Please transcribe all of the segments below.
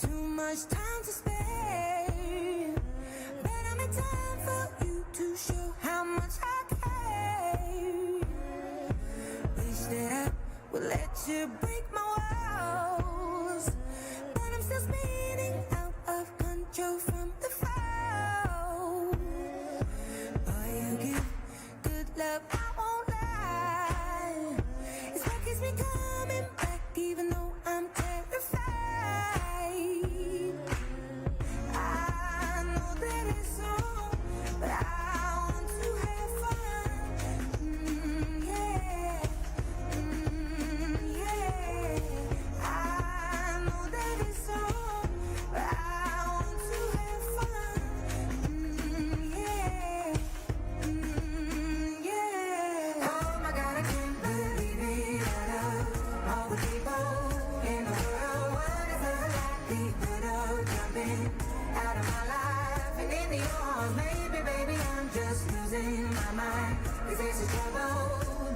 too much time to spare. Better make time for you to show how much I care. Wish that I would let you break my walls, but I'm still spinning out of control from the fall. Boy, you give good love, I won't lie. It's what keeps me coming back, even though I'm terrified. I know that it's wrong, but I want to have fun. Yeah, yeah. I know that it's wrong, but I want to have fun. Yeah, yeah. Oh my God, I can't believe it. Out of all the people in the world, what is the likelihood of jumping out of my life and into yours? Maybe, baby, I'm just losing my mind. 'Cause this is trouble,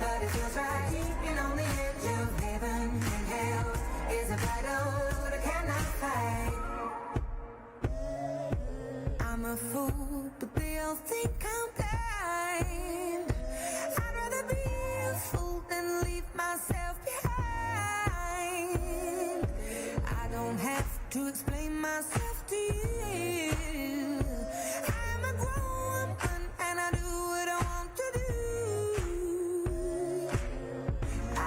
but it feels right. Keeping on the edge of heaven and hell is a battle that I cannot fight. I'm a fool, but they all think I'm blind. I'd rather be a fool than leave myself behind. I don't have to explain myself to you. I'm a grown woman and I do what I want to do. I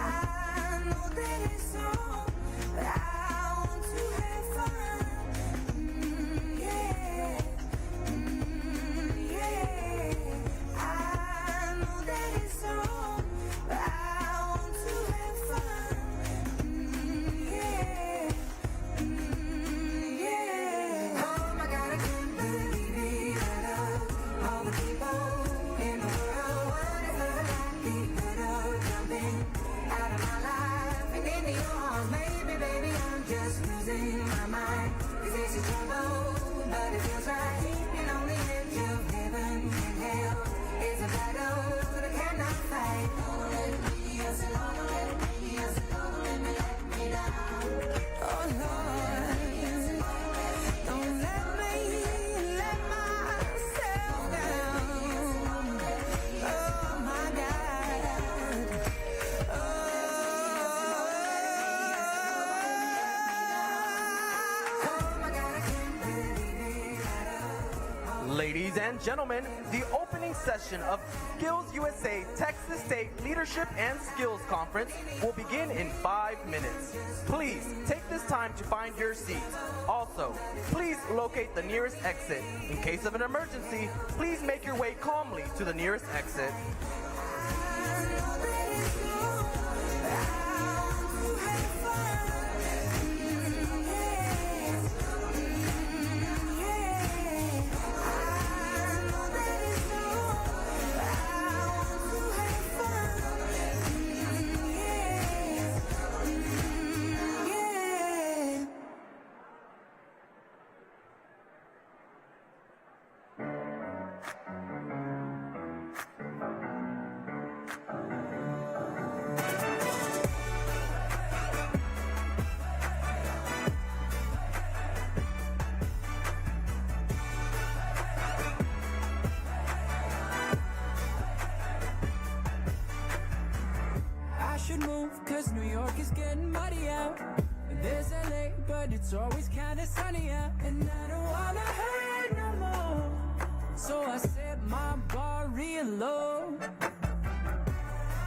know that it's wrong, but I want to have fun. Yeah, yeah. I know that it's wrong, but I want to have fun. Yeah, yeah. Oh my God, I can't believe it. Out of all the people in the world, what is the likelihood of jumping out of my life and into yours? Maybe, baby, I'm just losing my mind. 'Cause this is trouble, but it feels right. Keeping on the edge of heaven and hell is a battle that I cannot fight. Don't let me, I said, don't let me, I said, don't let me down. Oh Lord, don't let me let myself down. Oh my God. Oh my God, I can't believe it. Ladies and gentlemen, the opening session of Skills USA Texas State Leadership and Skills Conference will begin in 5 minutes. Please take this time to find your seats. Also, please locate the nearest exit. In case of an emergency, please make your way calmly to the nearest exit. I know that it's wrong, but I want to have fun. Yeah, yeah. I know that it's wrong, but I want to have fun. Yeah, yeah. I should move, cause New York is getting muddy out. There's LA, but it's always kinda sunny out. And I don't wanna hurt no more, so I set my bar real low.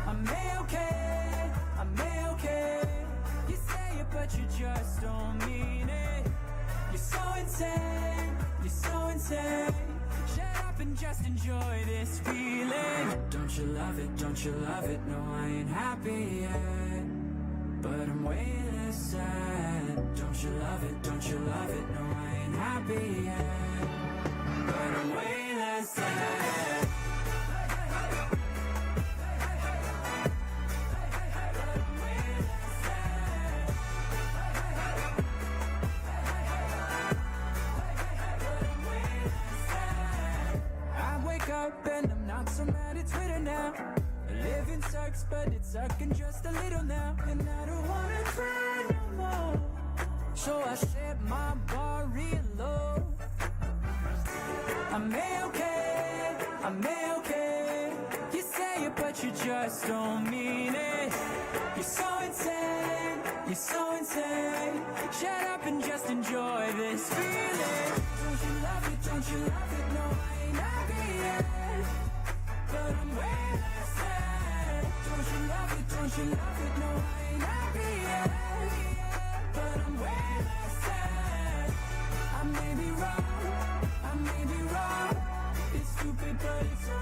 I'm okay. You say it, but you just don't mean it. You're so insane. Shut up and just enjoy this feeling. Don't you love it, don't you love it? No, I ain't happy yet, but I'm way less sad. Don't you love it, don't you love it? No, I ain't happy yet, but I'm way less sad. Up and I'm not so mad at Twitter now. Living sucks, but it's sucking just a little now. And I don't wanna cry no more. So I set my bar real low. I'm okay. You say it, but you just don't mean it. You're so insane. Shut up and just enjoy this feeling. Don't you love it? No, I ain't happy yet, but I'm way less sad. Don't you love it? No, I ain't happy yet, but I'm way less sad. I may be wrong. It's stupid, but it's all I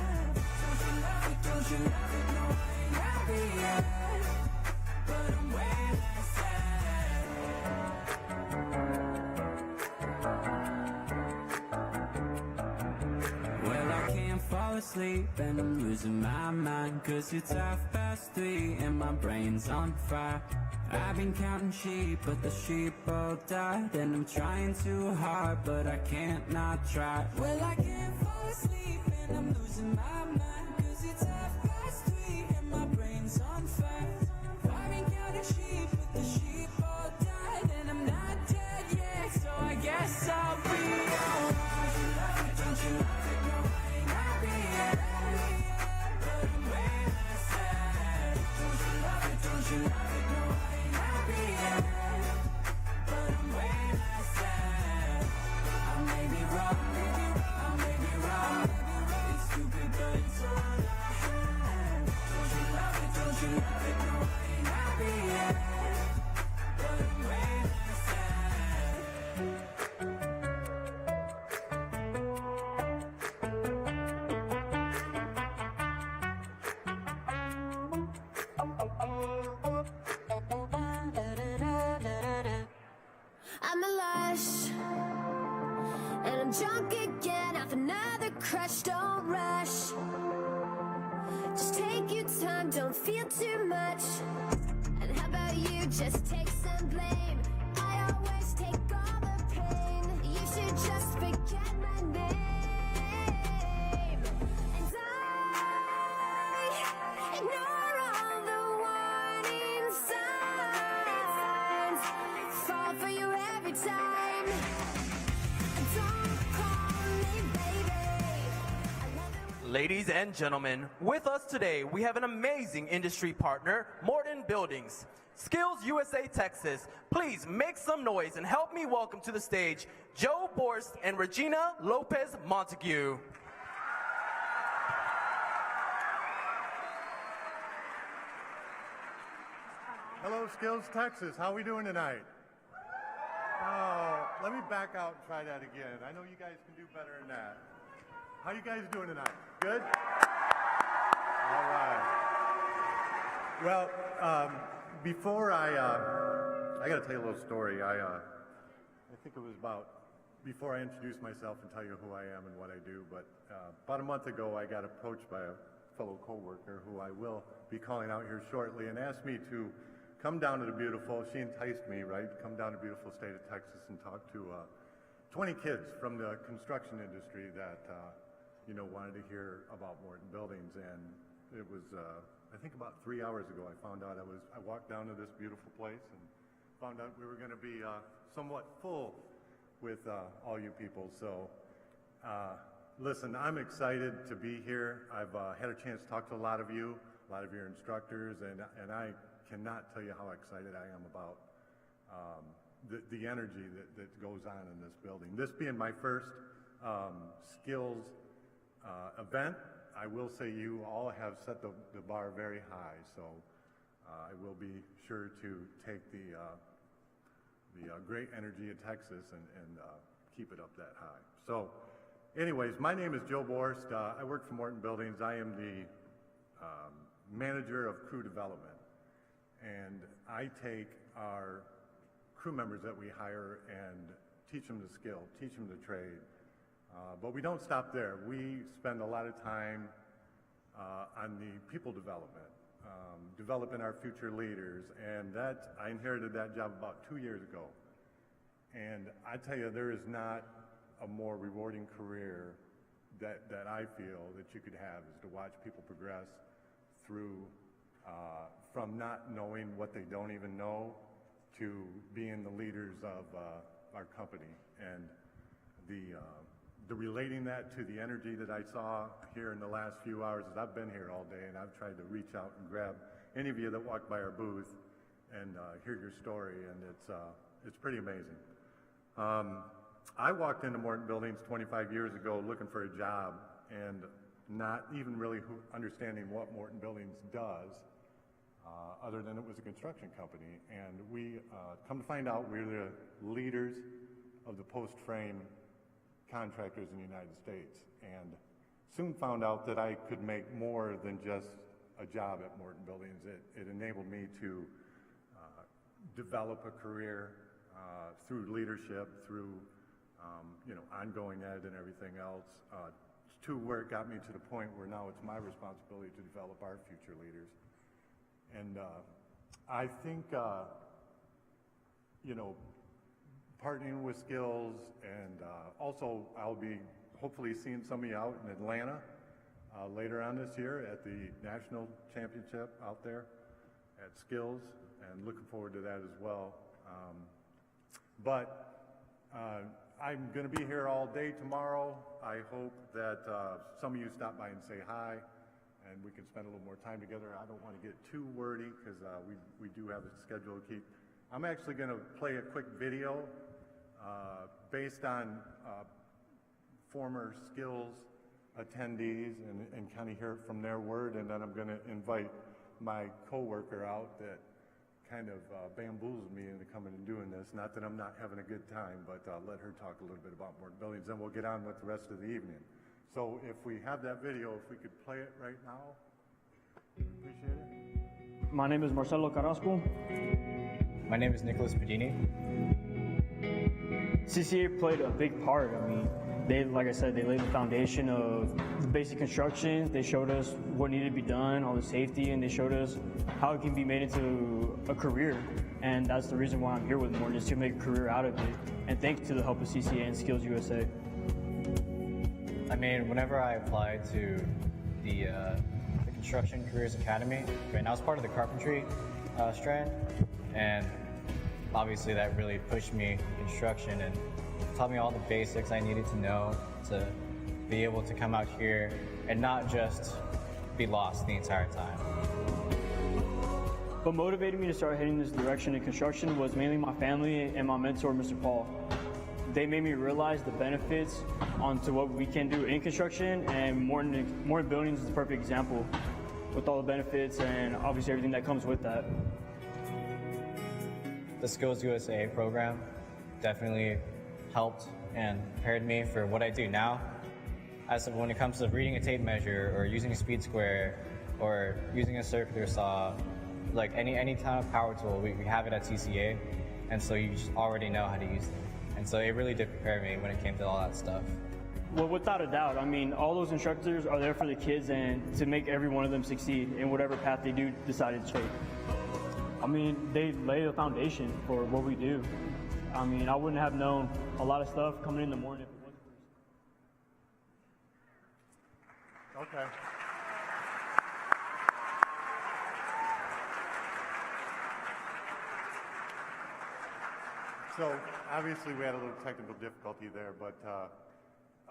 have. Don't you love it? No, I ain't happy yet, but I'm way less sad. Well, I can't fall asleep and I'm losing my mind, 'cause it's 3:30 and my brain's on fire. I've been counting sheep, but the sheep all died. And I'm trying too hard, but I can't not try. Well, I can't fall asleep and I'm losing my mind, 'cause it's 3:30 and my brain's on fire. I've been counting sheep, but the sheep all died. And I'm not dead yet, so I guess I'll be alright. Don't you love it? No, I ain't happy yet, but I'm way less sad. Don't you love it? No, I ain't happy yet, but I'm way less sad. I may be wrong. It's stupid, but it's all I have. Don't you love it? No, I ain't happy yet, but I'm way less sad. I'm a lush, and I'm drunk again off another crush. Don't rush, just take your time, don't feel too much. And how about you just take some blame? I always take all the pain. You should just forget my name. And I ignore all the warning signs, fall for you every time. Don't call me baby. I love it when Ladies and gentlemen, with us today, we have an amazing industry partner, Morton Buildings. Skills USA Texas, please make some noise and help me welcome to the stage Joe Borst and Regina Lopez Montague. Hello, Skills Texas. How are we doing tonight? Oh, let me back out and try that again. I know you guys can do better than that. How you guys doing tonight? Good? All right. Well, before I got to tell you a little story. I think it was before I introduce myself and tell you who I am and what I do, but about a month ago I got approached by a fellow coworker who I will be calling out here shortly, and asked me to come down to the beautiful, she enticed me, right, come down to the beautiful state of Texas and talk to 20 kids from the construction industry that, wanted to hear about Morton Buildings. And it was, I think about 3 hours ago, I found out I walked down to this beautiful place and found out we were going to be somewhat full with all you people. So, listen, I'm excited to be here. I've had a chance to talk to a lot of your instructors, and I cannot tell you how excited I am about the energy that goes on in this building. This being my first skills event, I will say you all have set the bar very high, so I will be sure to take the great energy of Texas and keep it up that high. So anyways, my name is Joe Borst. I work for Morton Buildings. I am the manager of crew development, and I take our crew members that we hire and teach them the skill, teach them the trade. But we don't stop there. We spend a lot of time on the people development, developing our future leaders, and I inherited that job about 2 years ago. And I tell you, there is not a more rewarding career that I feel that you could have, is to watch people progress through from not knowing what they don't even know to being the leaders of our company, and the relating that to the energy that I saw here in the last few hours as I've been here all day, and I've tried to reach out and grab any of you that walk by our booth and hear your story, and it's pretty amazing. I walked into Morton Buildings 25 years ago looking for a job and not even really understanding what Morton Buildings does, other than it was a construction company. And we come to find out we're the leaders of the post frame contractors in the United States, and soon found out that I could make more than just a job at Morton Buildings. It enabled me to develop a career through leadership, through ongoing ed and everything else, to where it got me to the point where now it's my responsibility to develop our future leaders. And I think partnering with Skills, and also I'll be hopefully seeing some of you out in Atlanta later on this year at the National Championship out there at Skills, and looking forward to that as well. But I'm going to be here all day tomorrow. I hope that some of you stop by and say hi, and we can spend a little more time together. I don't want to get too wordy because we do have a schedule to keep. I'm actually going to play a quick video based on former Skills attendees and kind of hear it from their word, and then I'm going to invite my coworker out that kind of bamboozled me into coming and doing this. Not that I'm not having a good time, but let her talk a little bit about Morton Buildings, and we'll get on with the rest of the evening. So if we have that video, if we could play it right now, appreciate it. My name is Marcelo Carrasco. My name is Nicholas Pedini. CCA played a big part. I mean, like I said, they laid the foundation of the basic construction. They showed us what needed to be done, all the safety, and they showed us how it can be made into a career. And that's the reason why I'm here with Morton, is to make a career out of it. And thanks to the help of CCA and Skills USA. I mean, whenever I applied to the Construction Careers Academy, right now it's part of the carpentry strand, and obviously that really pushed me in construction and taught me all the basics I needed to know to be able to come out here and not just be lost the entire time. What motivated me to start heading this direction in construction was mainly my family and my mentor, Mr. Paul. They made me realize the benefits onto what we can do in construction, and Morton Buildings is the perfect example with all the benefits and obviously everything that comes with that. The Skills USA program definitely helped and prepared me for what I do now. As when it comes to reading a tape measure or using a speed square or using a circular saw, like any kind of power tool, we have it at CCA, and so you just already know how to use them. And so it really did prepare me when it came to all that stuff. Well, without a doubt, I mean, all those instructors are there for the kids and to make every one of them succeed in whatever path they do decide to take. I mean, they lay the foundation for what we do. I mean, I wouldn't have known a lot of stuff coming in the morning if it wasn't for. Okay. So obviously we had a little technical difficulty there, but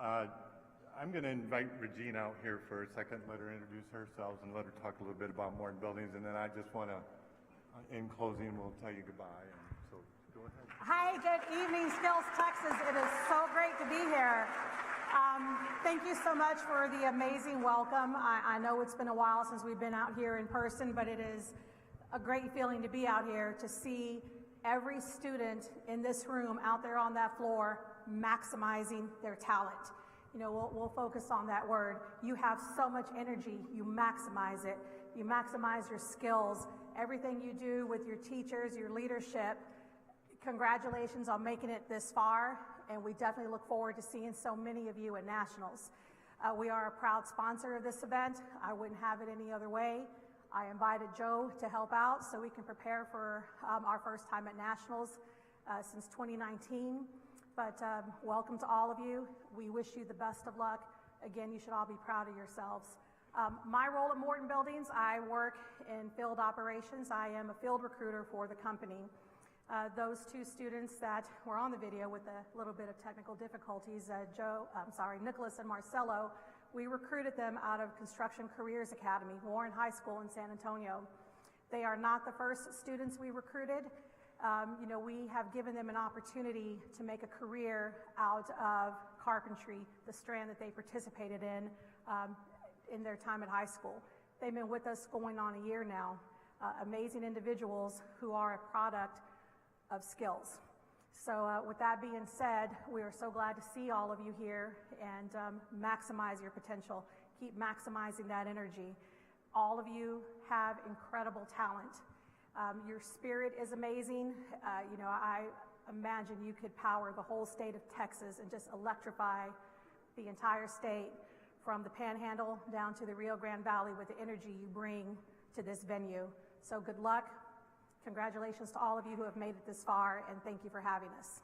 I'm going to invite Regina out here for a second, let her introduce herself and let her talk a little bit about Morton Buildings, and then I just want to, in closing, we'll tell you goodbye. And so go ahead. Hi, good evening, Skills Texas. It is so great to be here. Thank you so much for the amazing welcome. I know it's been a while since we've been out here in person, but it is a great feeling to be out here to see every student in this room out there on that floor maximizing their talent. You know, we'll focus on that word. You have so much energy, you maximize it. You maximize your skills, everything you do with your teachers, your leadership. Congratulations on making it this far, and we definitely look forward to seeing so many of you at Nationals. We are a proud sponsor of this event. I wouldn't have it any other way. I invited Joe to help out so we can prepare for our first time at Nationals since 2019. But welcome to all of you. We wish you the best of luck. Again, you should all be proud of yourselves. My role at Morton Buildings, I work in field operations. I am a field recruiter for the company. Those two students that were on the video with a little bit of technical difficulties, Nicholas and Marcelo, we recruited them out of Construction Careers Academy, Warren High School in San Antonio. They are not the first students we recruited. We have given them an opportunity to make a career out of carpentry, the strand that they participated in their time at high school. They've been with us going on a year now. Amazing individuals who are a product of skills. So with that being said, we are so glad to see all of you here and maximize your potential. Keep maximizing that energy. All of you have incredible talent. Your spirit is amazing. I imagine you could power the whole state of Texas and just electrify the entire state from the Panhandle down to the Rio Grande Valley with the energy you bring to this venue. So good luck. Congratulations to all of you who have made it this far, and thank you for having us.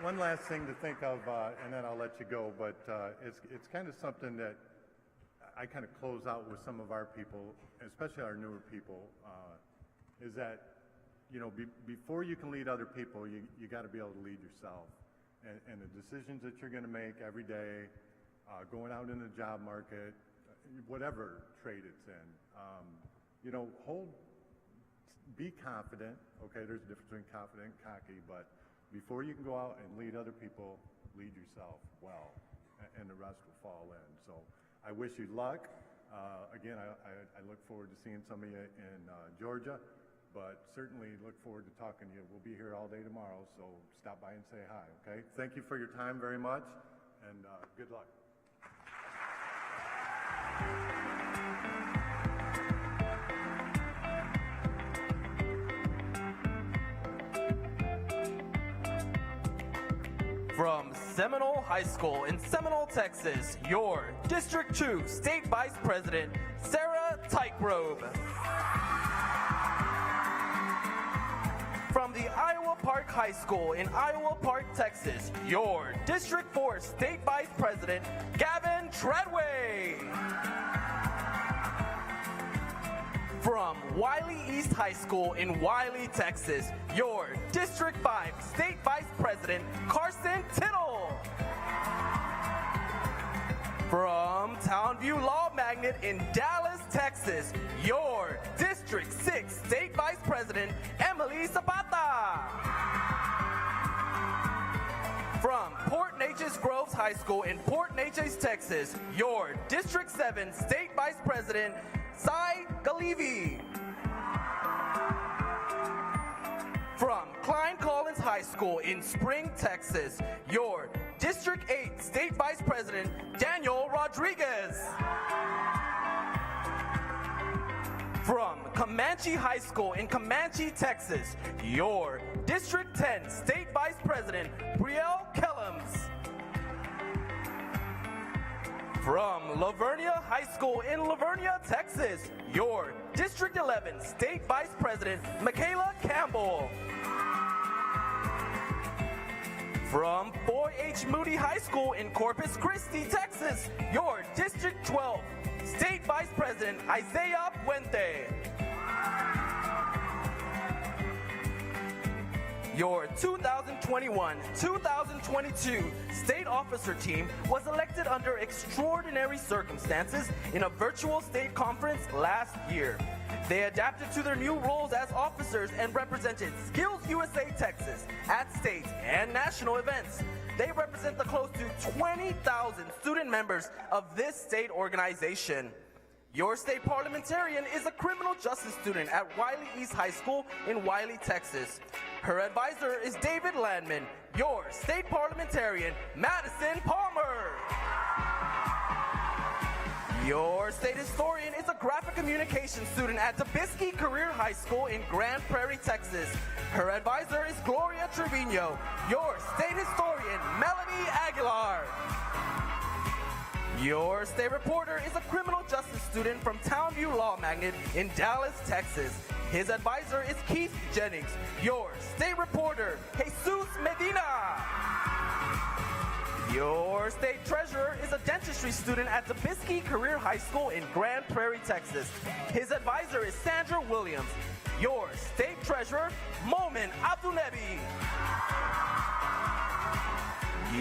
One last thing to think of, and then I'll let you go, but it's kind of something that I kind of close out with some of our people, especially our newer people, is that, before you can lead other people, you got to be able to lead yourself. And the decisions that you're going to make every day, going out in the job market, whatever trade it's in, be confident. Okay, there's a difference between confident and cocky, but before you can go out and lead other people, lead yourself well, and the rest will fall in. So I wish you luck. Again, I look forward to seeing some of you in Georgia, but certainly look forward to talking to you. We'll be here all day tomorrow, so stop by and say hi, okay? Thank you for your time very much, and good luck. From Seminole High School in Seminole, Texas, your District 2 State Vice President, Sarah Tykegrove. From the Iowa Park High School in Iowa Park, Texas, your District 4 State Vice President, Gavin Treadway. From Wiley East High School in Wiley, Texas, your District 5 State Vice President, Carson Tittle. From Townview Law Magnet in Dallas, Texas, your District 6 State Vice President, Emily Zapata. From Port Neches Groves High School in Port Neches, Texas, your District 7 State Vice President, Cy Galivi. From Klein Collins High School in Spring, Texas, your District 8 State Vice President, Daniel Rodriguez. From Comanche High School in Comanche, Texas, your District 10 State Vice President, Brielle Kellums. From Lavernia High School in Lavernia, Texas, your District 11 State Vice President, Michaela Campbell. From 4H Moody High School in Corpus Christi, Texas, your District 12 State Vice President, Isaiah Puente. Your 2021-2022 state officer team was elected under extraordinary circumstances in a virtual state conference last year. They adapted to their new roles as officers and represented Skills USA Texas at state and national events. They represent the close to 20,000 student members of this state organization. Your state parliamentarian is a criminal justice student at Wiley East High School in Wiley, Texas. Her advisor is David Landman. Your state parliamentarian, Madison Palmer. Your state historian is a graphic communication student at Dubisky Career High School in Grand Prairie, Texas. Her advisor is Gloria Trevino. Your state historian, Melanie Aguilar. Your state reporter is a criminal justice student from Townview Law Magnet in Dallas, Texas. His advisor is Keith Jennings. Your state reporter, Jesus Medina. Your Your state treasurer is a dentistry student at Zabiskie Career High School in Grand Prairie, Texas. His advisor is Sandra Williams. Your state treasurer, Momin Abdunebi.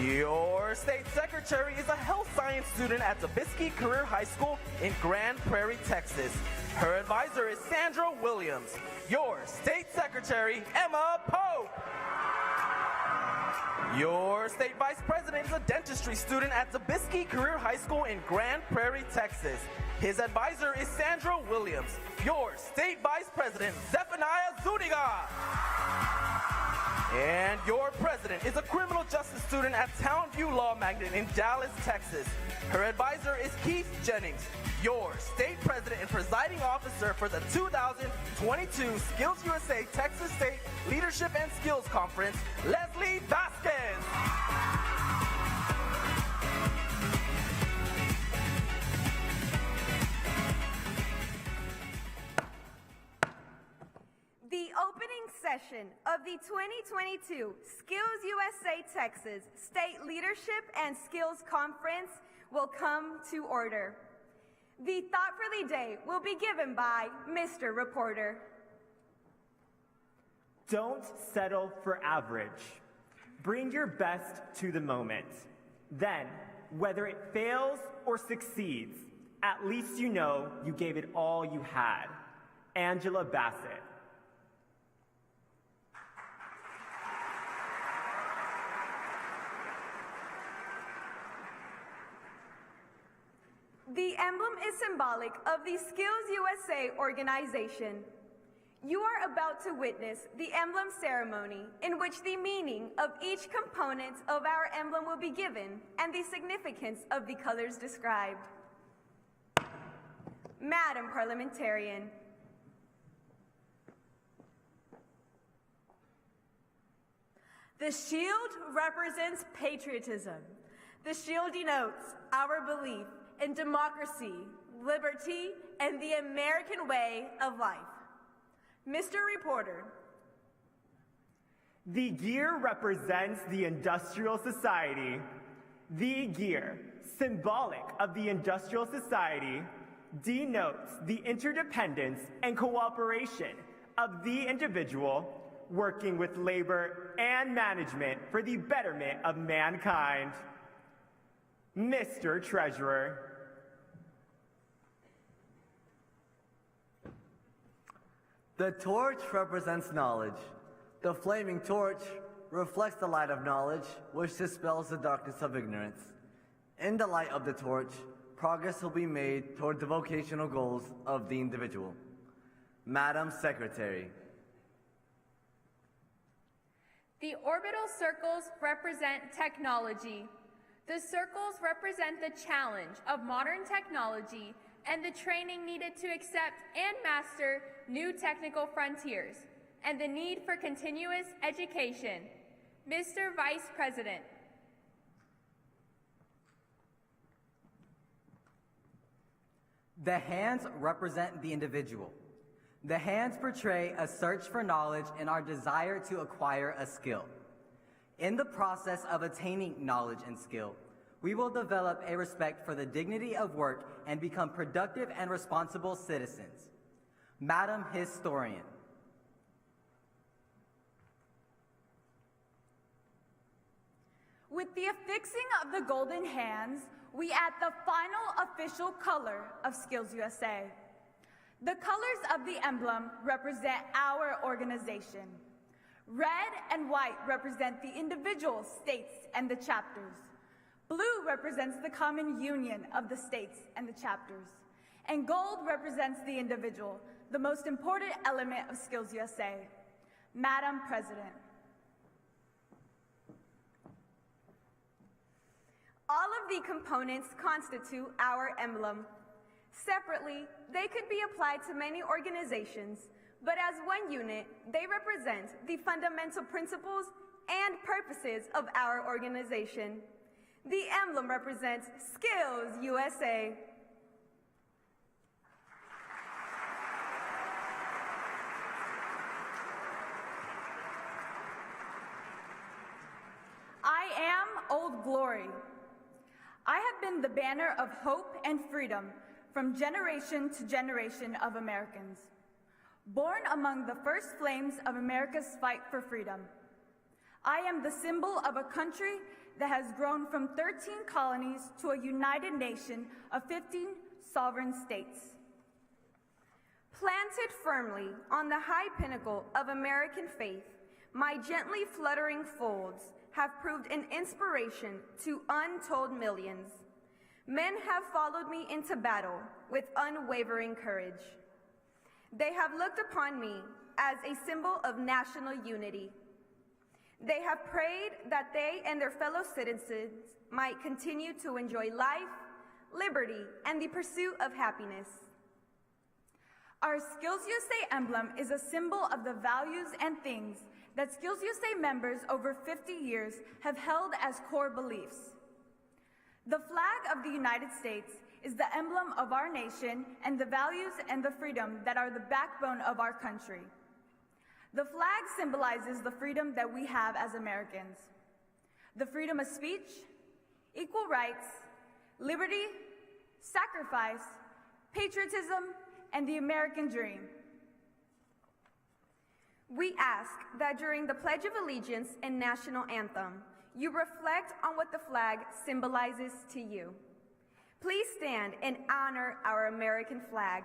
Your state secretary is a health science student at Zabiskie Career High School in Grand Prairie, Texas. Her advisor is Sandra Williams. Your state secretary, Emma Pope. Your state vice president is a dentistry student at Zabiskie Career High School in Grand Prairie, Texas. His advisor is Sandra Williams. Your state vice president, Zephaniah Zuniga. And your president is a criminal justice student at Townview Law Magnet in Dallas, Texas. Her advisor is Keith Jennings. Your state president and presiding officer for the 2022 Skills USA Texas State Leadership and Skills Conference, Leslie Vasquez. The opening session of the 2022 Skills USA Texas State Leadership and Skills Conference will come to order. The Thought for the Day will be given by Mr. Reporter. Don't settle for average. Bring your best to the moment. Then, whether it fails or succeeds, at least you know you gave it all you had. Angela Bassett. The emblem is symbolic of the Skills USA organization. You are about to witness the emblem ceremony in which the meaning of each component of our emblem will be given and the significance of the colors described. Madam Parliamentarian. The shield represents patriotism. The shield denotes our belief in democracy, liberty, and the American way of life. Mr. Reporter. The gear represents the industrial society. The gear, symbolic of the industrial society, denotes the interdependence and cooperation of the individual working with labor and management for the betterment of mankind. Mr. Treasurer. The torch represents knowledge. The flaming torch reflects the light of knowledge, which dispels the darkness of ignorance. In the light of the torch, progress will be made toward the vocational goals of the individual. Madam Secretary. The orbital circles represent technology. The circles represent the challenge of modern technology and the training needed to accept and master new technical frontiers, and the need for continuous education. Mr. Vice President. The hands represent the individual. The hands portray a search for knowledge and our desire to acquire a skill. In the process of attaining knowledge and skill, we will develop a respect for the dignity of work and become productive and responsible citizens. Madam Historian. With the affixing of the golden hands, we add the final official color of Skills USA. The colors of the emblem represent our organization. Red and white represent the individual states and the chapters. Blue represents the common union of the states and the chapters. And gold represents the individual, the most important element of Skills USA. Madam President. All of the components constitute our emblem. Separately, they could be applied to many organizations, but as one unit, they represent the fundamental principles and purposes of our organization. The emblem represents Skills USA. I am Old Glory. I have been the banner of hope and freedom from generation to generation of Americans, born among the first flames of America's fight for freedom. I am the symbol of a country that has grown from 13 colonies to a united nation of 15 sovereign states. Planted firmly on the high pinnacle of American faith, my gently fluttering folds have proved an inspiration to untold millions. Men have followed me into battle with unwavering courage. They have looked upon me as a symbol of national unity. They have prayed that they and their fellow citizens might continue to enjoy life, liberty, and the pursuit of happiness. Our Skills USA emblem is a symbol of the values and things that Skills USA members over 50 years have held as core beliefs. The flag of the United States is the emblem of our nation and the values and the freedom that are the backbone of our country. The flag symbolizes the freedom that we have as Americans. The freedom of speech, equal rights, liberty, sacrifice, patriotism, and the American dream. We ask that during the Pledge of Allegiance and National Anthem, you reflect on what the flag symbolizes to you. Please stand and honor our American flag.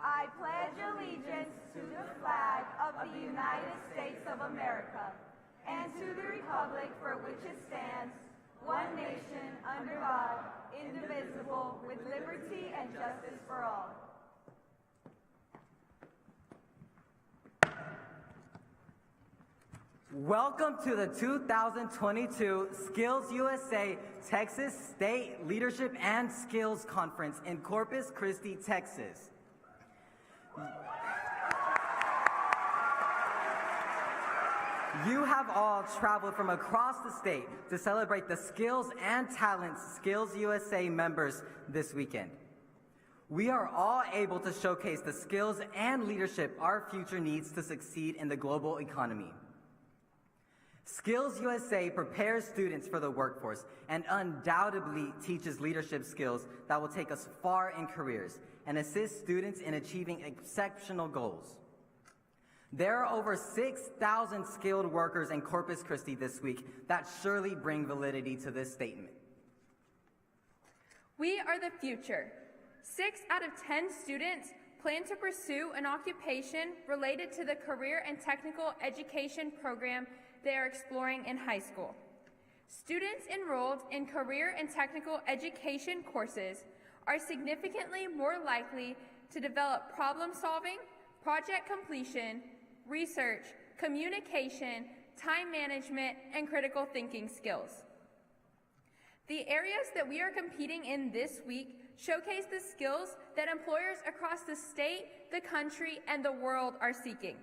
I pledge allegiance to the flag of the United States of America and to the republic for which it stands, one nation, under God, indivisible, with liberty and justice for all. Welcome to the 2022 Skills USA Texas State Leadership and Skills Conference in Corpus Christi, Texas. You have all traveled from across the state to celebrate the skills and talents Skills USA members this weekend. We are all able to showcase the skills and leadership our future needs to succeed in the global economy. Skills USA prepares students for the workforce and undoubtedly teaches leadership skills that will take us far in careers and assist students in achieving exceptional goals. There are over 6,000 skilled workers in Corpus Christi this week that surely bring validity to this statement. We are the future. 6 out of 10 students plan to pursue an occupation related to the career and technical education program they are exploring in high school. Students enrolled in career and technical education courses are significantly more likely to develop problem solving, project completion, research, communication, time management, and critical thinking skills. The areas that we are competing in this week showcase the skills that employers across the state, the country, and the world are seeking.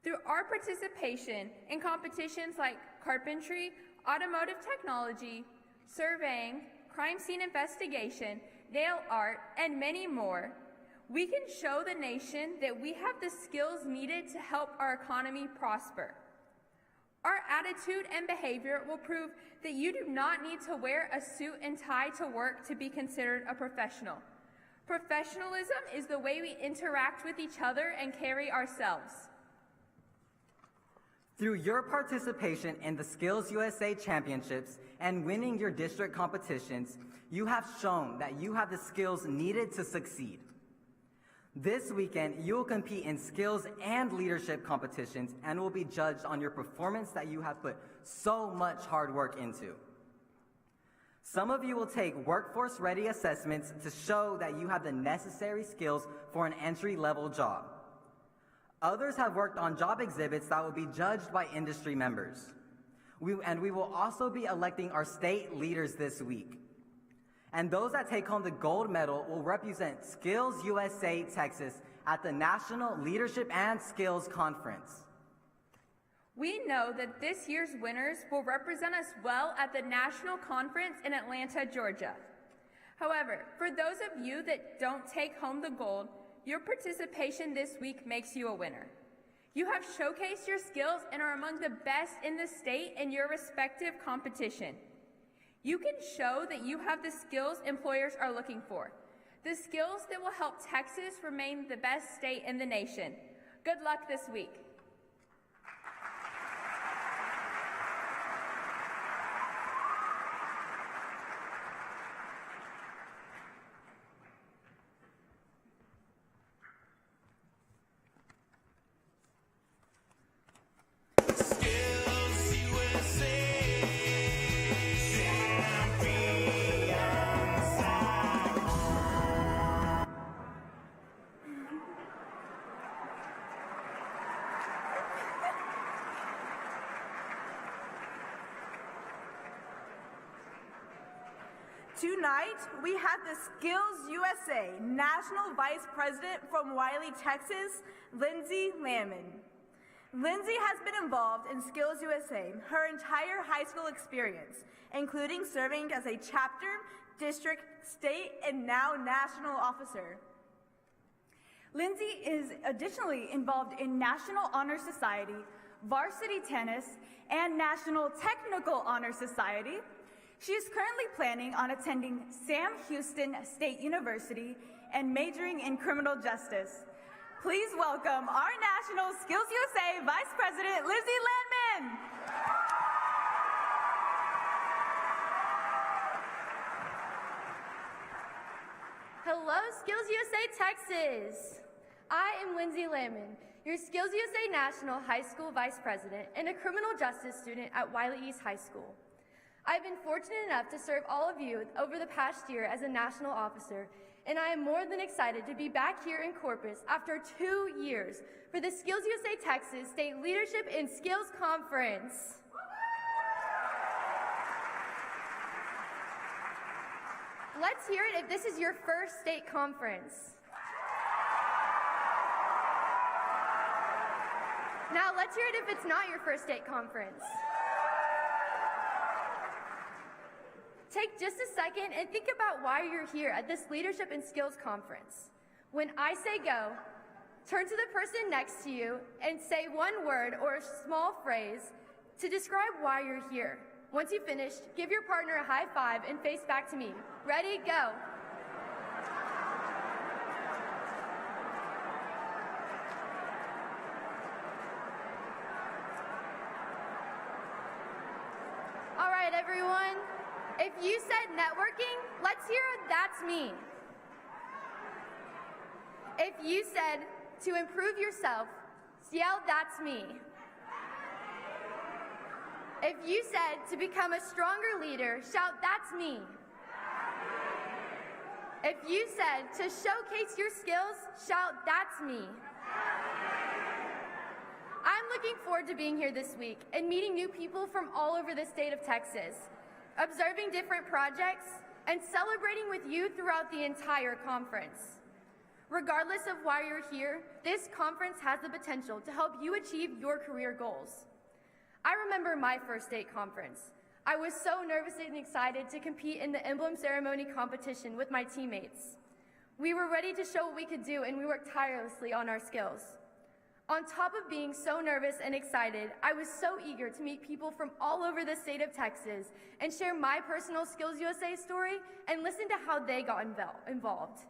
Through our participation in competitions like carpentry, automotive technology, surveying, crime scene investigation, nail art, and many more, we can show the nation that we have the skills needed to help our economy prosper. Our attitude and behavior will prove that you do not need to wear a suit and tie to work to be considered a professional. Professionalism is the way we interact with each other and carry ourselves. Through your participation in the Skills USA Championships and winning your district competitions, you have shown that you have the skills needed to succeed. This weekend, you will compete in skills and leadership competitions and will be judged on your performance that you have put so much hard work into. Some of you will take workforce-ready assessments to show that you have the necessary skills for an entry-level job. Others have worked on job exhibits that will be judged by industry members. We will also be electing our state leaders this week. And those that take home the gold medal will represent Skills USA Texas at the National Leadership and Skills Conference. We know that this year's winners will represent us well at the National Conference in Atlanta, Georgia. However, for those of you that don't take home the gold, your participation this week makes you a winner. You have showcased your skills and are among the best in the state in your respective competition. You can show that you have the skills employers are looking for, the skills that will help Texas remain the best state in the nation. Good luck this week. Tonight, we have the Skills USA National Vice President from Wiley, Texas, Lindsay Landman. Lindsay has been involved in Skills USA her entire high school experience, including serving as a chapter, district, state, and now national officer. Lindsay is additionally involved in National Honor Society, varsity tennis, and National Technical Honor Society. She is currently planning on attending Sam Houston State University and majoring in criminal justice. Please welcome our National Skills USA Vice President, Lindsay Landman. Hello, Skills USA Texas. I am Lindsay Landman, your Skills USA National High School Vice President and a criminal justice student at Wiley East High School. I've been fortunate enough to serve all of you over the past year as a national officer, and I am more than excited to be back here in Corpus after 2 years for the Skills USA Texas State Leadership and Skills Conference. Let's hear it if this is your first state conference. Now let's hear it if it's not your first state conference. Take just a second and think about why you're here at this Leadership and Skills Conference. When I say go, turn to the person next to you and say one word or a small phrase to describe why you're here. Once you've finished, give your partner a high five and face back to me. Ready, go. All right, everyone. If you said networking, let's hear a "that's me." If you said to improve yourself, yell "that's me." If you said to become a stronger leader, shout "that's me." If you said to showcase your skills, shout "that's me." I'm looking forward to being here this week and meeting new people from all over the state of Texas, observing different projects, and celebrating with you throughout the entire conference. Regardless of why you're here, this conference has the potential to help you achieve your career goals. I remember my first state conference. I was so nervous and excited to compete in the emblem ceremony competition with my teammates. We were ready to show what we could do, and we worked tirelessly on our skills. On top of being so nervous and excited, I was so eager to meet people from all over the state of Texas and share my personal Skills USA story and listen to how they got involved.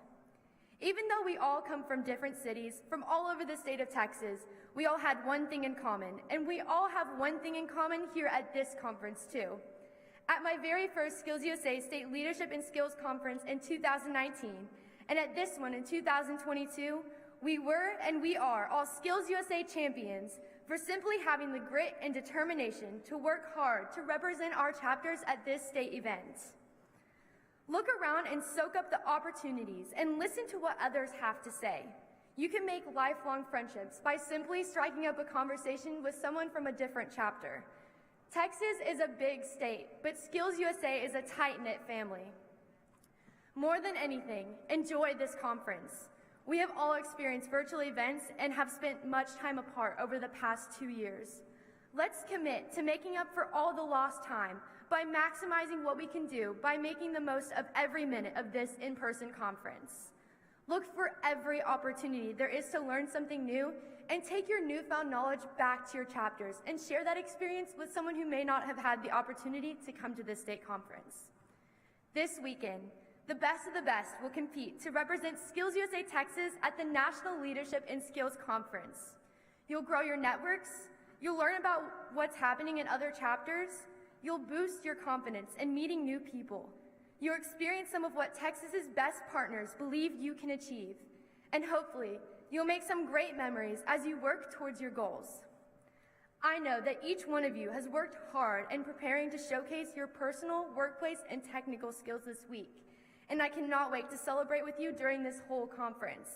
Even though we all come from different cities from all over the state of Texas, we all had one thing in common, and we all have one thing in common here at this conference too. At my very first Skills USA State Leadership and Skills Conference in 2019, and at this one in 2022, we were and we are all Skills USA champions for simply having the grit and determination to work hard to represent our chapters at this state event. Look around and soak up the opportunities and listen to what others have to say. You can make lifelong friendships by simply striking up a conversation with someone from a different chapter. Texas is a big state, but Skills USA is a tight-knit family. More than anything, enjoy this conference. We have all experienced virtual events and have spent much time apart over the past 2 years. Let's commit to making up for all the lost time by maximizing what we can do by making the most of every minute of this in-person conference. Look for every opportunity there is to learn something new and take your newfound knowledge back to your chapters and share that experience with someone who may not have had the opportunity to come to this state conference. This weekend, the best of the best will compete to represent Skills USA Texas at the National Leadership and Skills Conference. You'll grow your networks, you'll learn about what's happening in other chapters, you'll boost your confidence in meeting new people. You'll experience some of what Texas's best partners believe you can achieve, and hopefully, you'll make some great memories as you work towards your goals. I know that each one of you has worked hard in preparing to showcase your personal, workplace, and technical skills this week, and I cannot wait to celebrate with you during this whole conference.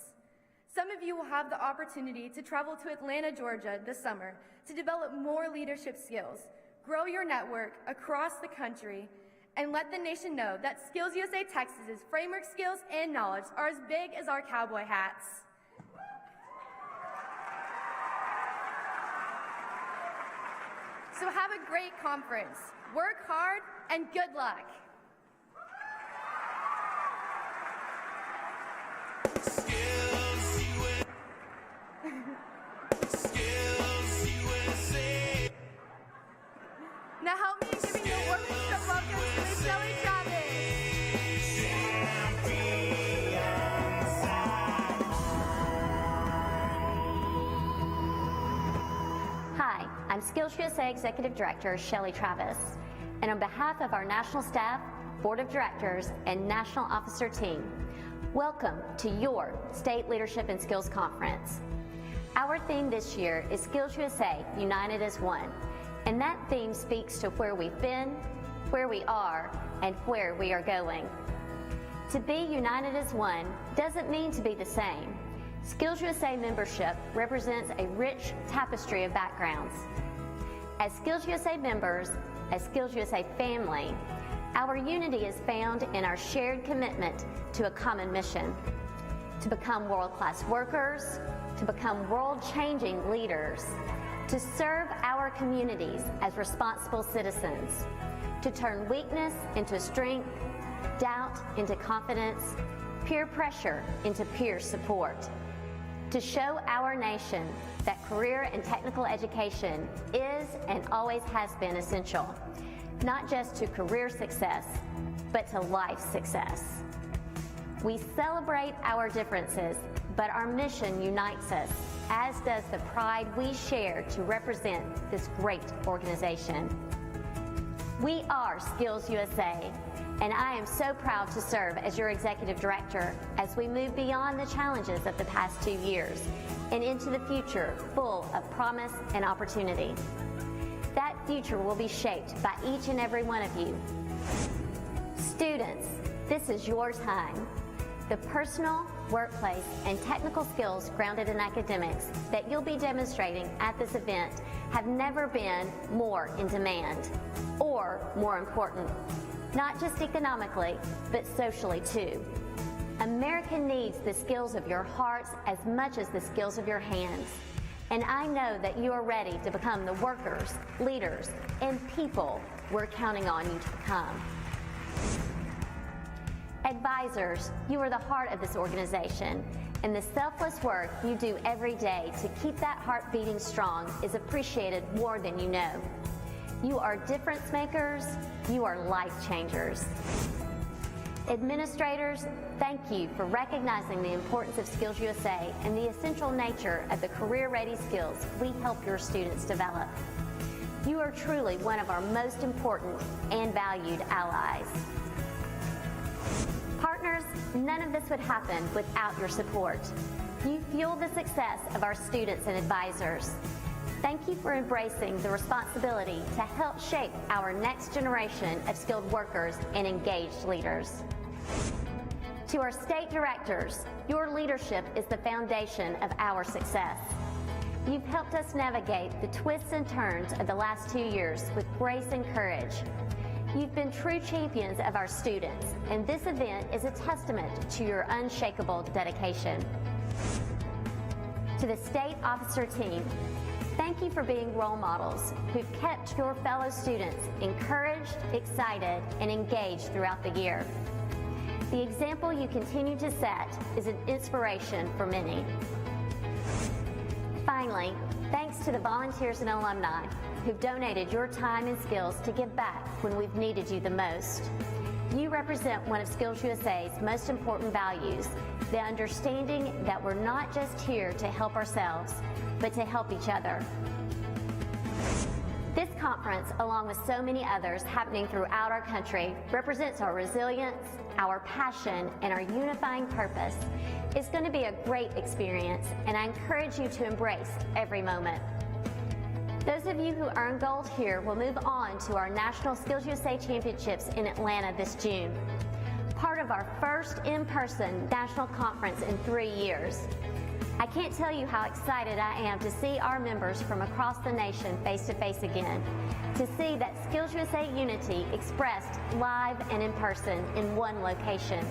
Some of you will have the opportunity to travel to Atlanta, Georgia this summer to develop more leadership skills, grow your network across the country, and let the nation know that Skills USA Texas's framework skills and knowledge are as big as our cowboy hats. So have a great conference, work hard, and good luck. Now help me in giving the orchestra welcome to Miss Shelly Travis. Hi, I'm Skills USA Executive Director Shelly Travis, and on behalf of our national staff, board of directors, and national officer team, welcome to your State Leadership and Skills Conference. Our theme this year is Skills USA United as One, and that theme speaks to where we've been, where we are, and where we are going. To be united as one doesn't mean to be the same. Skills USA membership represents a rich tapestry of backgrounds. As Skills USA members, as Skills USA family, our unity is found in our shared commitment to a common mission: to become world-class workers, to become world-changing leaders, to serve our communities as responsible citizens, to turn weakness into strength, doubt into confidence, peer pressure into peer support, to show our nation that career and technical education is and always has been essential, not just to career success, but to life success. We celebrate our differences, but our mission unites us, as does the pride we share to represent this great organization. We are Skills USA, and I am so proud to serve as your executive director as we move beyond the challenges of the past 2 years and into the future full of promise and opportunity. That future will be shaped by each and every one of you. Students, this is your time. The personal, workplace, and technical skills grounded in academics that you'll be demonstrating at this event have never been more in demand or more important, not just economically, but socially too. America needs the skills of your hearts as much as the skills of your hands. And I know that you are ready to become the workers, leaders, and people we're counting on you to become. Advisors, you are the heart of this organization, and the selfless work you do every day to keep that heart beating strong is appreciated more than you know. You are difference makers, you are life changers. Administrators, thank you for recognizing the importance of Skills USA and the essential nature of the career-ready skills we help your students develop. You are truly one of our most important and valued allies. Partners, none of this would happen without your support. You fuel the success of our students and advisors. Thank you for embracing the responsibility to help shape our next generation of skilled workers and engaged leaders. To our state directors, your leadership is the foundation of our success. You've helped us navigate the twists and turns of the last 2 years with grace and courage. You've been true champions of our students, and this event is a testament to your unshakable dedication. To the state officer team, thank you for being role models who've kept your fellow students encouraged, excited, and engaged throughout the year. The example you continue to set is an inspiration for many. Finally, Finally, thanks to the volunteers and alumni who've donated your time and skills to give back when we've needed you the most. You represent one of Skills USA's most important values, the understanding that we're not just here to help ourselves, but to help each other. This conference, along with so many others happening throughout our country, represents our resilience, our passion, and our unifying purpose. It's going to be a great experience, and I encourage you to embrace every moment. Those of you who earn gold here will move on to our National Skills USA Championships in Atlanta this June, part of our first in-person national conference in 3 years. I can't tell you how excited I am to see our members from across the nation face to face again, to see that Skills USA unity expressed live and in person in one location.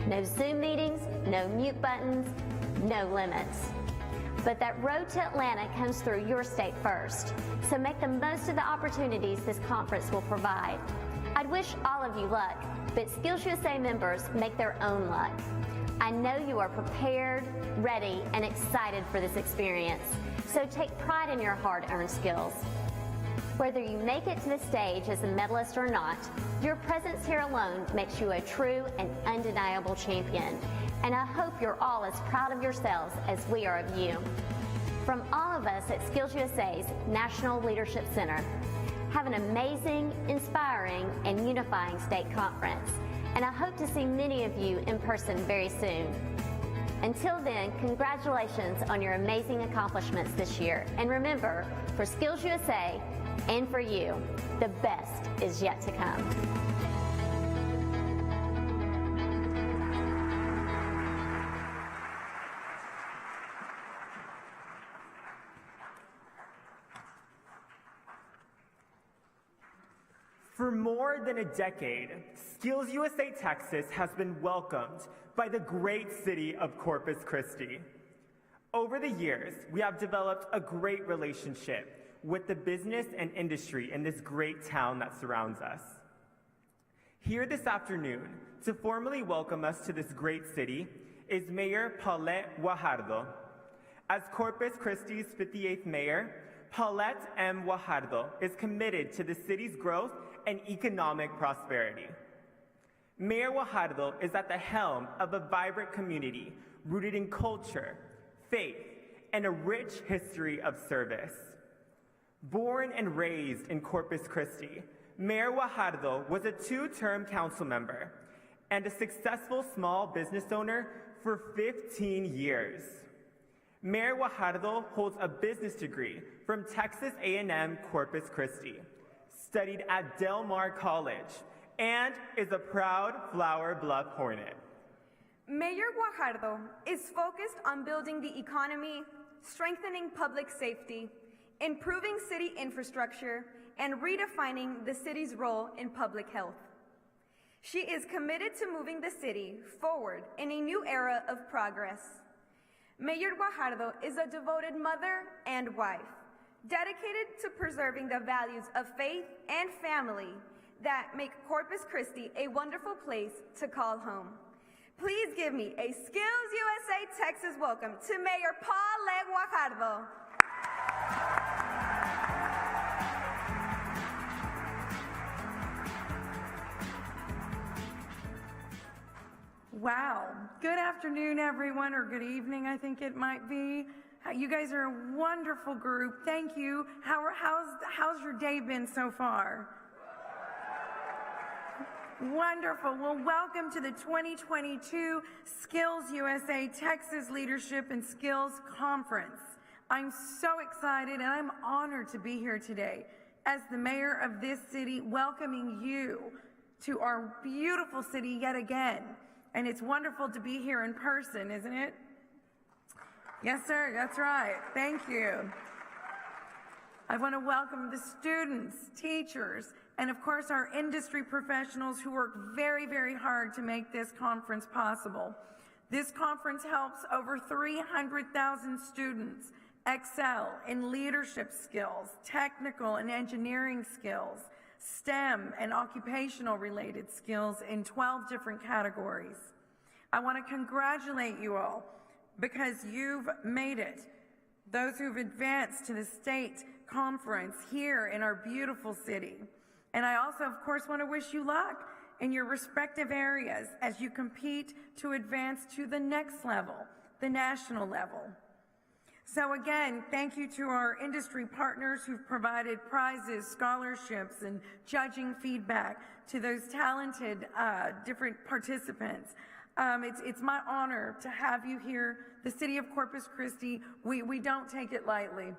No Zoom meetings, no mute buttons, no limits. But that road to Atlanta comes through your state first, so make the most of the opportunities this conference will provide. I'd wish all of you luck, but Skills USA members make their own luck. I know you are prepared, ready, and excited for this experience, so take pride in your hard-earned skills. Whether you make it to the stage as a medalist or not, your presence here alone makes you a true and undeniable champion, and I hope you're all as proud of yourselves as we are of you. From all of us at Skills USA's National Leadership Center, have an amazing, inspiring, and unifying state conference, and I hope to see many of you in person very soon. Until then, congratulations on your amazing accomplishments this year, and remember, for Skills USA and for you, the best is yet to come. For more than a decade, Skills USA Texas has been welcomed by the great city of Corpus Christi. Over the years, we have developed a great relationship with the business and industry in this great town that surrounds us. Here this afternoon, to formally welcome us to this great city, is Mayor Paulette Guajardo. As Corpus Christi's 58th mayor, Paulette M. Guajardo is committed to the city's growth and economic prosperity. Mayor Guajardo is at the helm of a vibrant community rooted in culture, faith, and a rich history of service. Born and raised in Corpus Christi, Mayor Guajardo was a 2-term council member and a successful small business owner for 15 years. Mayor Guajardo holds a business degree from Texas A&M Corpus Christi, studied at Del Mar College, and is a proud Flower Bluff Hornet. Mayor Guajardo is focused on building the economy, strengthening public safety, improving city infrastructure, and redefining the city's role in public health. She is committed to moving the city forward in a new era of progress. Mayor Guajardo is a devoted mother and wife, dedicated to preserving the values of faith and family that make Corpus Christi a wonderful place to call home. Please give me a Skills USA Texas welcome to Mayor Paulette Guajardo. Wow. Good afternoon, everyone, or good evening, I think it might be. You guys are a wonderful group. Thank you. How's your day been so far? Wonderful. Well, welcome to the 2022 Skills USA Texas Leadership and Skills Conference. I'm so excited and I'm honored to be here today as the mayor of this city, welcoming you to our beautiful city yet again. And it's wonderful to be here in person, isn't it? Yes, sir, that's right. Thank you. I want to welcome the students, teachers, and of course our industry professionals who work very, very hard to make this conference possible. This conference helps over 300,000 students excel in leadership skills, technical and engineering skills, STEM and occupational related skills in 12 different categories. I want to congratulate you all because you've made it. those who've advanced to the state conference here in our beautiful city. And I also, of course, want to wish you luck in your respective areas as you compete to advance to the next level, the national level. So again, thank you to our industry partners who've provided prizes, scholarships, and judging feedback to those talented different participants. It's my honor to have you here. The city of Corpus Christi, we don't take it lightly.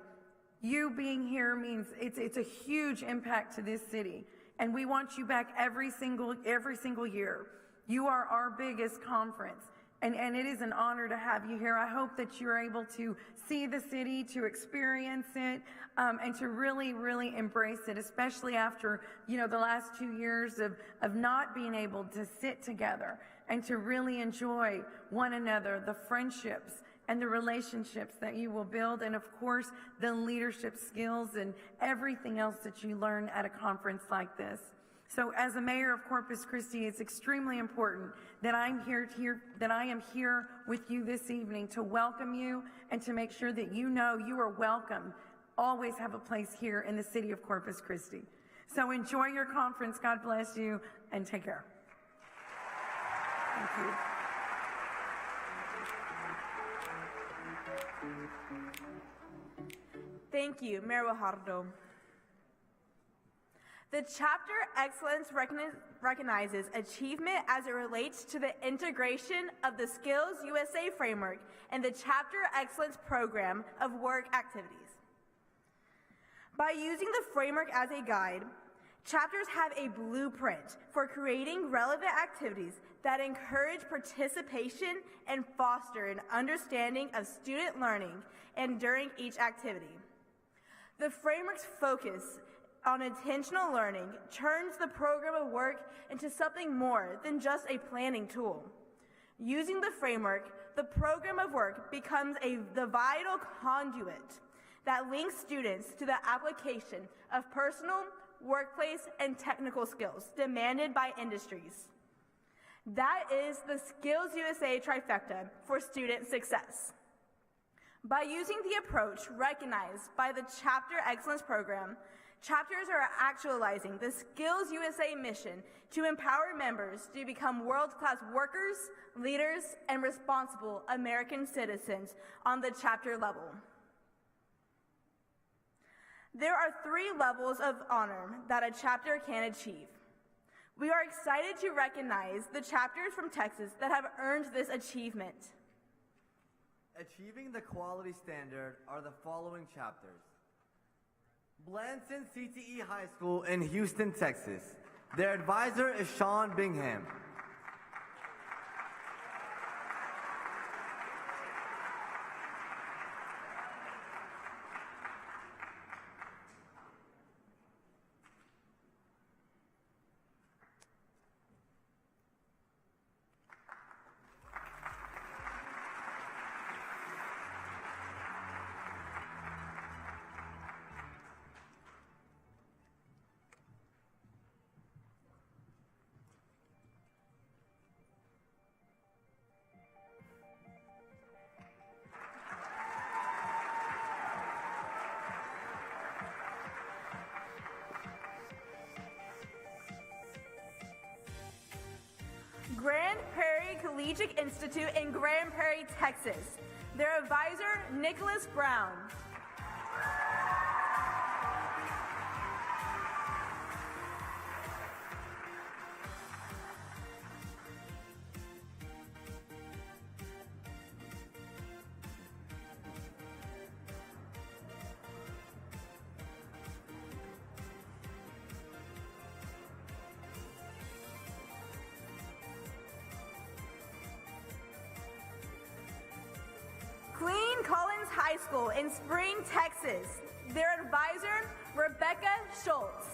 You being here means it's a huge impact to this city, and we want you back every single year. You are our biggest conference, and it is an honor to have you here. I hope that you're able to see the city, to experience it, and to really, really embrace it, especially after, the last 2 years of not being able to sit together and to really enjoy one another, the friendships and the relationships that you will build, and of course, the leadership skills and everything else that you learn at a conference like this. So as a mayor of Corpus Christi, it's extremely important that I am here with you this evening to welcome you and to make sure that you know you are welcome. Always have a place here in the city of Corpus Christi. So enjoy your conference. God bless you, and take care. Thank you. Thank you, Mayor Guajardo. The Chapter Excellence recognizes achievement as it relates to the integration of the Skills USA framework and the Chapter Excellence program of work activities. By using the framework as a guide, chapters have a blueprint for creating relevant activities that encourage participation and foster an understanding of student learning and during each activity. The framework's focus on intentional learning turns the program of work into something more than just a planning tool. Using the framework, the program of work becomes the vital conduit that links students to the application of personal, workplace, and technical skills demanded by industries. That is the Skills USA trifecta for student success. By using the approach recognized by the Chapter Excellence Program, chapters are actualizing the Skills USA mission to empower members to become world-class workers, leaders, and responsible American citizens on the chapter level. There are 3 levels of honor that a chapter can achieve. We are excited to recognize the chapters from Texas that have earned this achievement. Achieving the quality standard are the following chapters. Blanson CTE High School in Houston, Texas. Their advisor is Sean Bingham. Grand Prairie Collegiate Institute in Grand Prairie, Texas. Their advisor, Nicholas Brown. Clean Collins High School in Spring, Texas. Their advisor, Rebecca Schultz.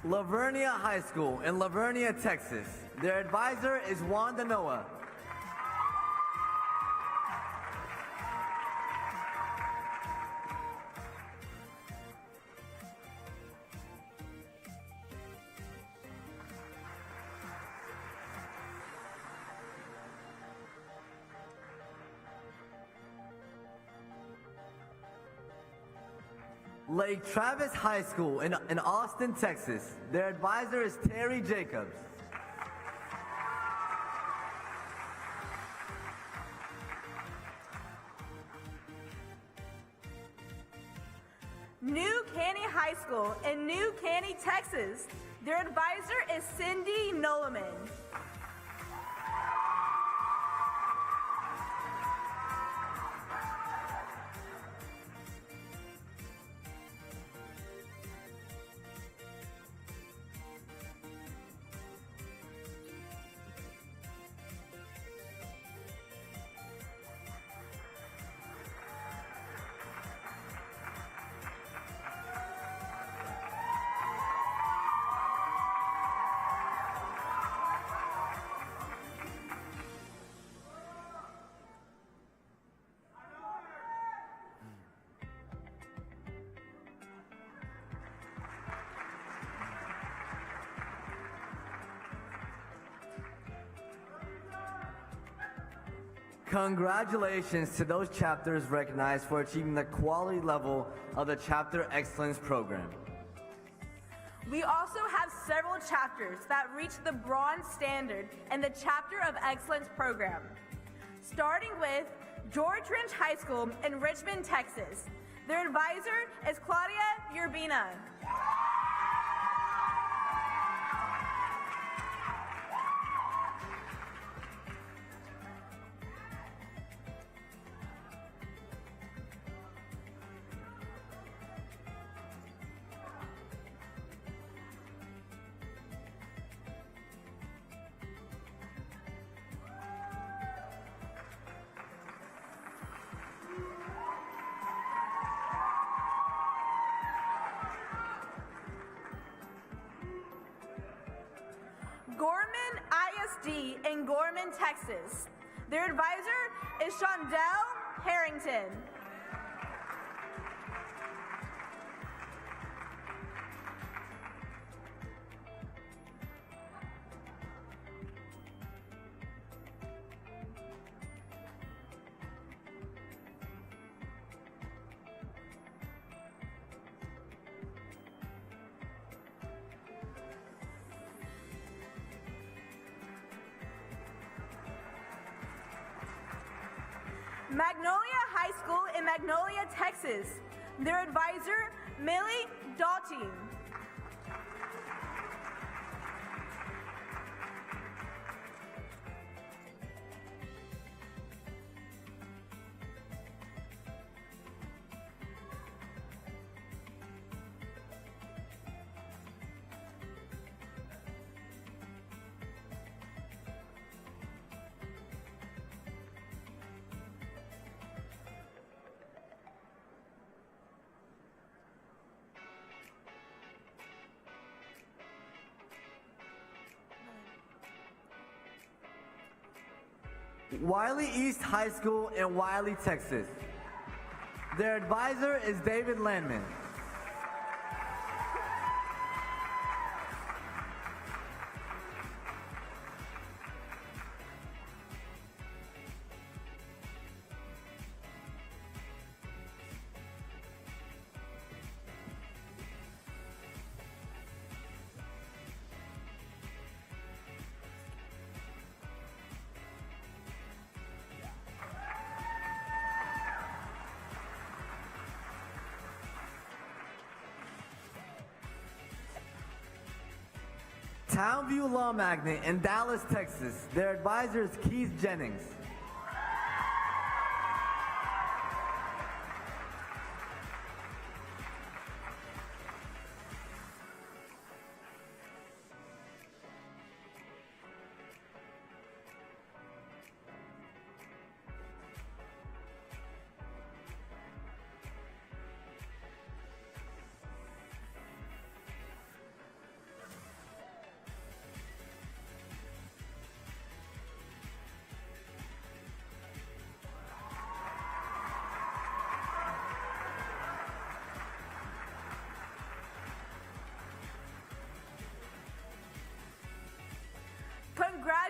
Lavernia High School in Lavernia, Texas. Their advisor is Wanda Noah. Lake Travis High School in Austin, Texas. Their advisor is Terry Jacobs. New Caney High School in New Caney, Texas. Their advisor is Cindy Nolaman. Congratulations to those chapters recognized for achieving the quality level of the Chapter Excellence Program. We also have several chapters that reached the bronze standard in the Chapter of Excellence program. Starting with George Lynch High School in Richmond, Texas. Their advisor is Claudia Urbina. Gorman ISD in Gorman, Texas. Their advisor is Shondell Harrington. Magnolia High School in Magnolia, Texas. Their advisor, Millie Dalton. Wiley East High School in Wiley, Texas. Their advisor is David Landman. Townview Law Magnet in Dallas, Texas. Their advisor is Keith Jennings.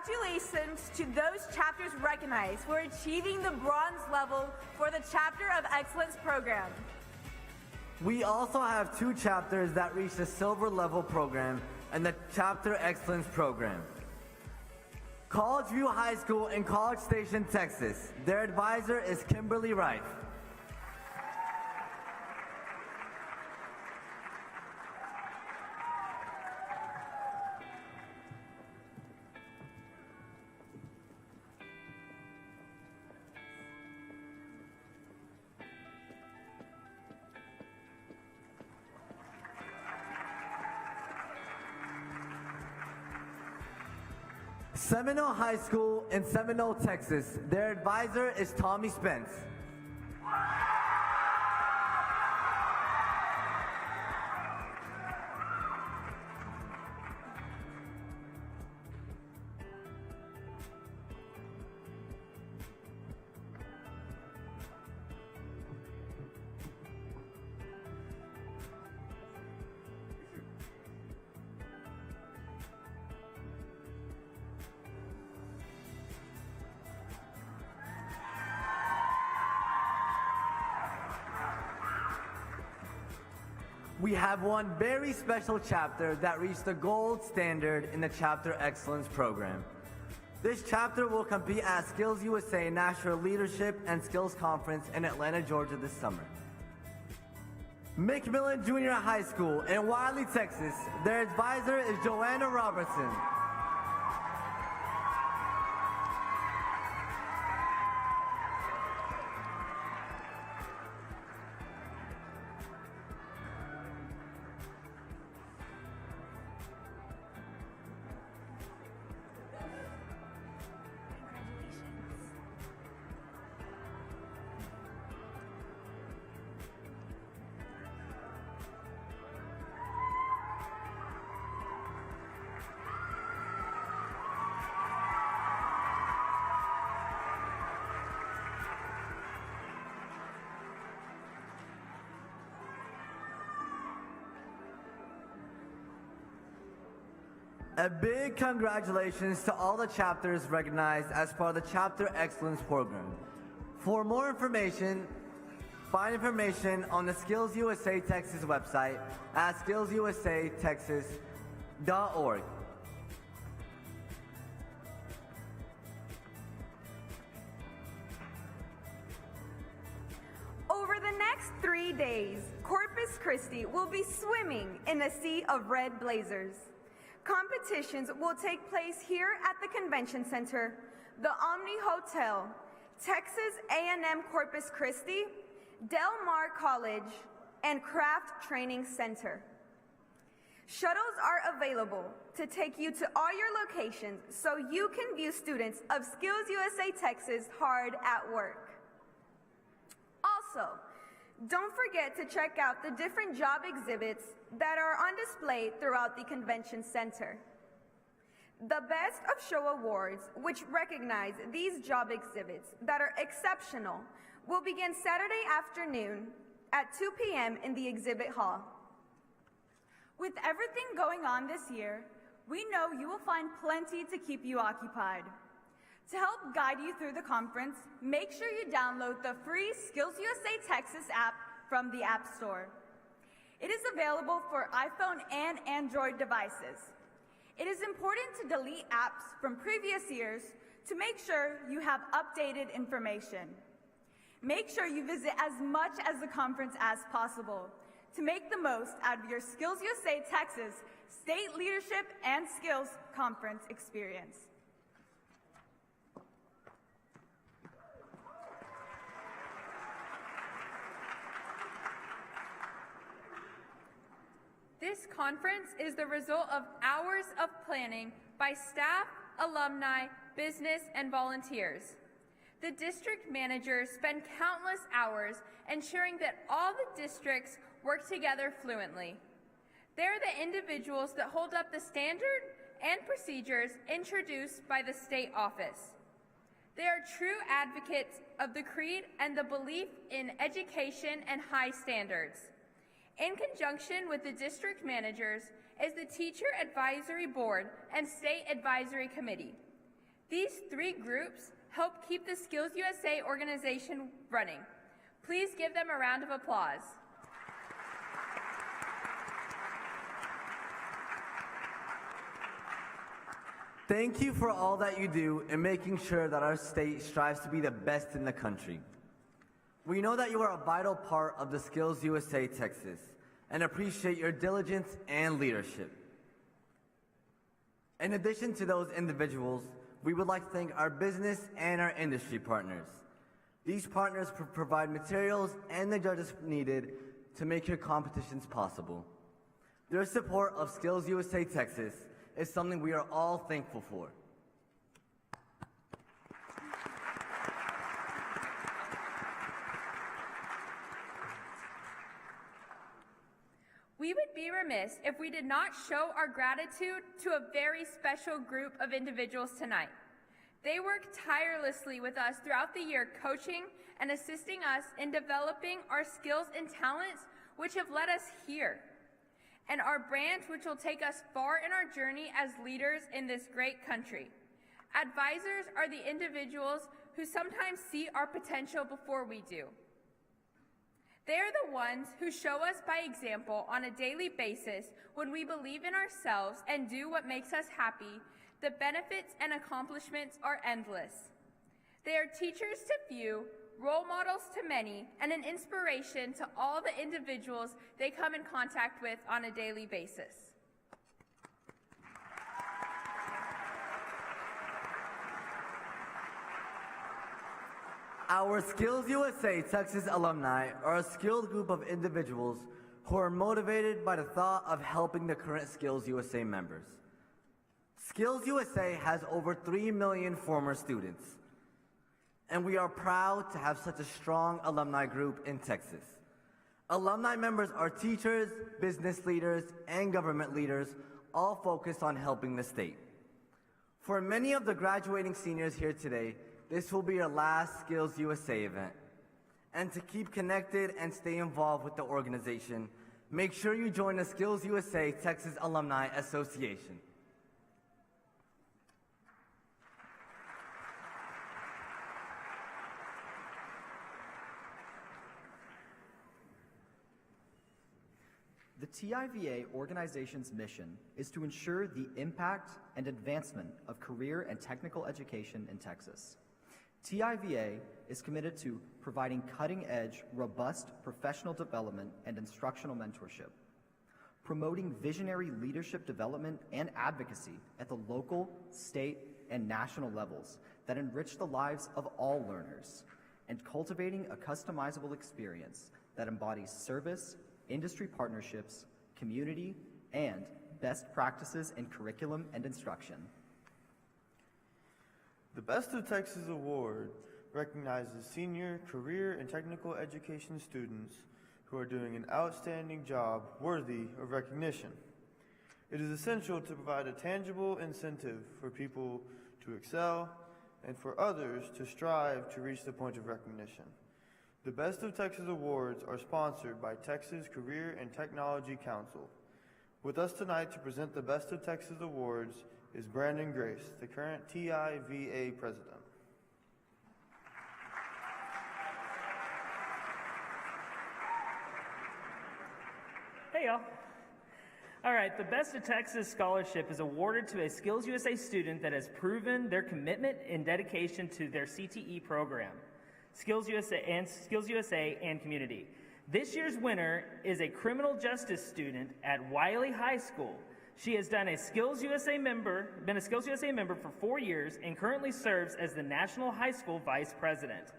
Congratulations to those chapters recognized for achieving the bronze level for the Chapter of Excellence program. We also have 2 chapters that reached the silver level program and the Chapter Excellence program. College View High School in College Station, Texas. Their advisor is Kimberly Wright. Seminole High School in Seminole, Texas. Their advisor is Tommy Spence. We have one very special chapter that reached the gold standard in the Chapter Excellence program. This chapter will compete at Skills USA National Leadership and Skills Conference in Atlanta, Georgia this summer. McMillan Junior High School in Wiley, Texas. Their advisor is Joanna Robertson. A big congratulations to all the chapters recognized as part of the Chapter Excellence program. For more information, find information on the Skills USA Texas website at skillsusatexas.org. Over the next 3 days, Corpus Christi will be swimming in a sea of red blazers. Competitions will take place here at the Convention Center, the Omni Hotel, Texas A&M Corpus Christi, Del Mar College, and Craft Training Center. Shuttles are available to take you to all your locations so you can view students of Skills USA Texas hard at work. Also, don't forget to check out the different job exhibits that are on display throughout the Convention Center. The Best of Show Awards, which recognize these job exhibits that are exceptional, will begin Saturday afternoon at 2 p.m. in the exhibit hall. With everything going on this year, we know you will find plenty to keep you occupied. To help guide you through the conference, make sure you download the free Skills USA Texas app from the App Store. It is available for iPhone and Android devices. It is important to delete apps from previous years to make sure you have updated information. Make sure you visit as much as the conference as possible to make the most out of your Skills USA Texas State Leadership and Skills Conference experience. This conference is the result of hours of planning by staff, alumni, business, and volunteers. The district managers spend countless hours ensuring that all the districts work together fluently. They're the individuals that hold up the standard and procedures introduced by the state office. They are true advocates of the creed and the belief in education and high standards. In conjunction with the district managers is the Teacher Advisory Board and State Advisory Committee. These 3 groups help keep the Skills USA organization running. Please give them a round of applause. Thank you for all that you do in making sure that our state strives to be the best in the country. We know that you are a vital part of the Skills USA Texas and appreciate your diligence and leadership. In addition to those individuals, we would like to thank our business and our industry partners. These partners provide materials and the judges needed to make your competitions possible. Their support of Skills USA Texas is something we are all thankful for. We would be remiss if we did not show our gratitude to a very special group of individuals tonight. They work tirelessly with us throughout the year, coaching and assisting us in developing our skills and talents which have led us here, and our brand which will take us far in our journey as leaders in this great country. Advisors are the individuals who sometimes see our potential before we do. They are the ones who show us by example on a daily basis when we believe in ourselves and do what makes us happy. The benefits and accomplishments are endless. They are teachers to few, role models to many, and an inspiration to all the individuals they come in contact with on a daily basis. Our Skills USA Texas alumni are a skilled group of individuals who are motivated by the thought of helping the current Skills USA members. Skills USA has over 3 million former students, and we are proud to have such a strong alumni group in Texas. Alumni members are teachers, business leaders, and government leaders, all focused on helping the state. For many of the graduating seniors here today, this will be your last Skills USA event. And to keep connected and stay involved with the organization, make sure you join the Skills USA Texas Alumni Association. The TIVA organization's mission is to ensure the impact and advancement of career and technical education in Texas. TIVA is committed to providing cutting-edge, robust professional development and instructional mentorship, promoting visionary leadership development and advocacy at the local, state, and national levels that enrich the lives of all learners, and cultivating a customizable experience that embodies service, industry partnerships, community, and best practices in curriculum and instruction. The Best of Texas Award recognizes senior career and technical education students who are doing an outstanding job worthy of recognition. It is essential to provide a tangible incentive for people to excel and for others to strive to reach the point of recognition. The Best of Texas Awards are sponsored by Texas Career and Technology Council. With us tonight to present the Best of Texas Awards is Brandon Grace, the current TIVA president. Hey y'all. All right, the Best of Texas Scholarship is awarded to a Skills USA student that has proven their commitment and dedication to their CTE program, Skills USA and community. This year's winner is a criminal justice student at Wiley High School. She has been a Skills USA member for 4 years and currently serves as the National High School Vice President.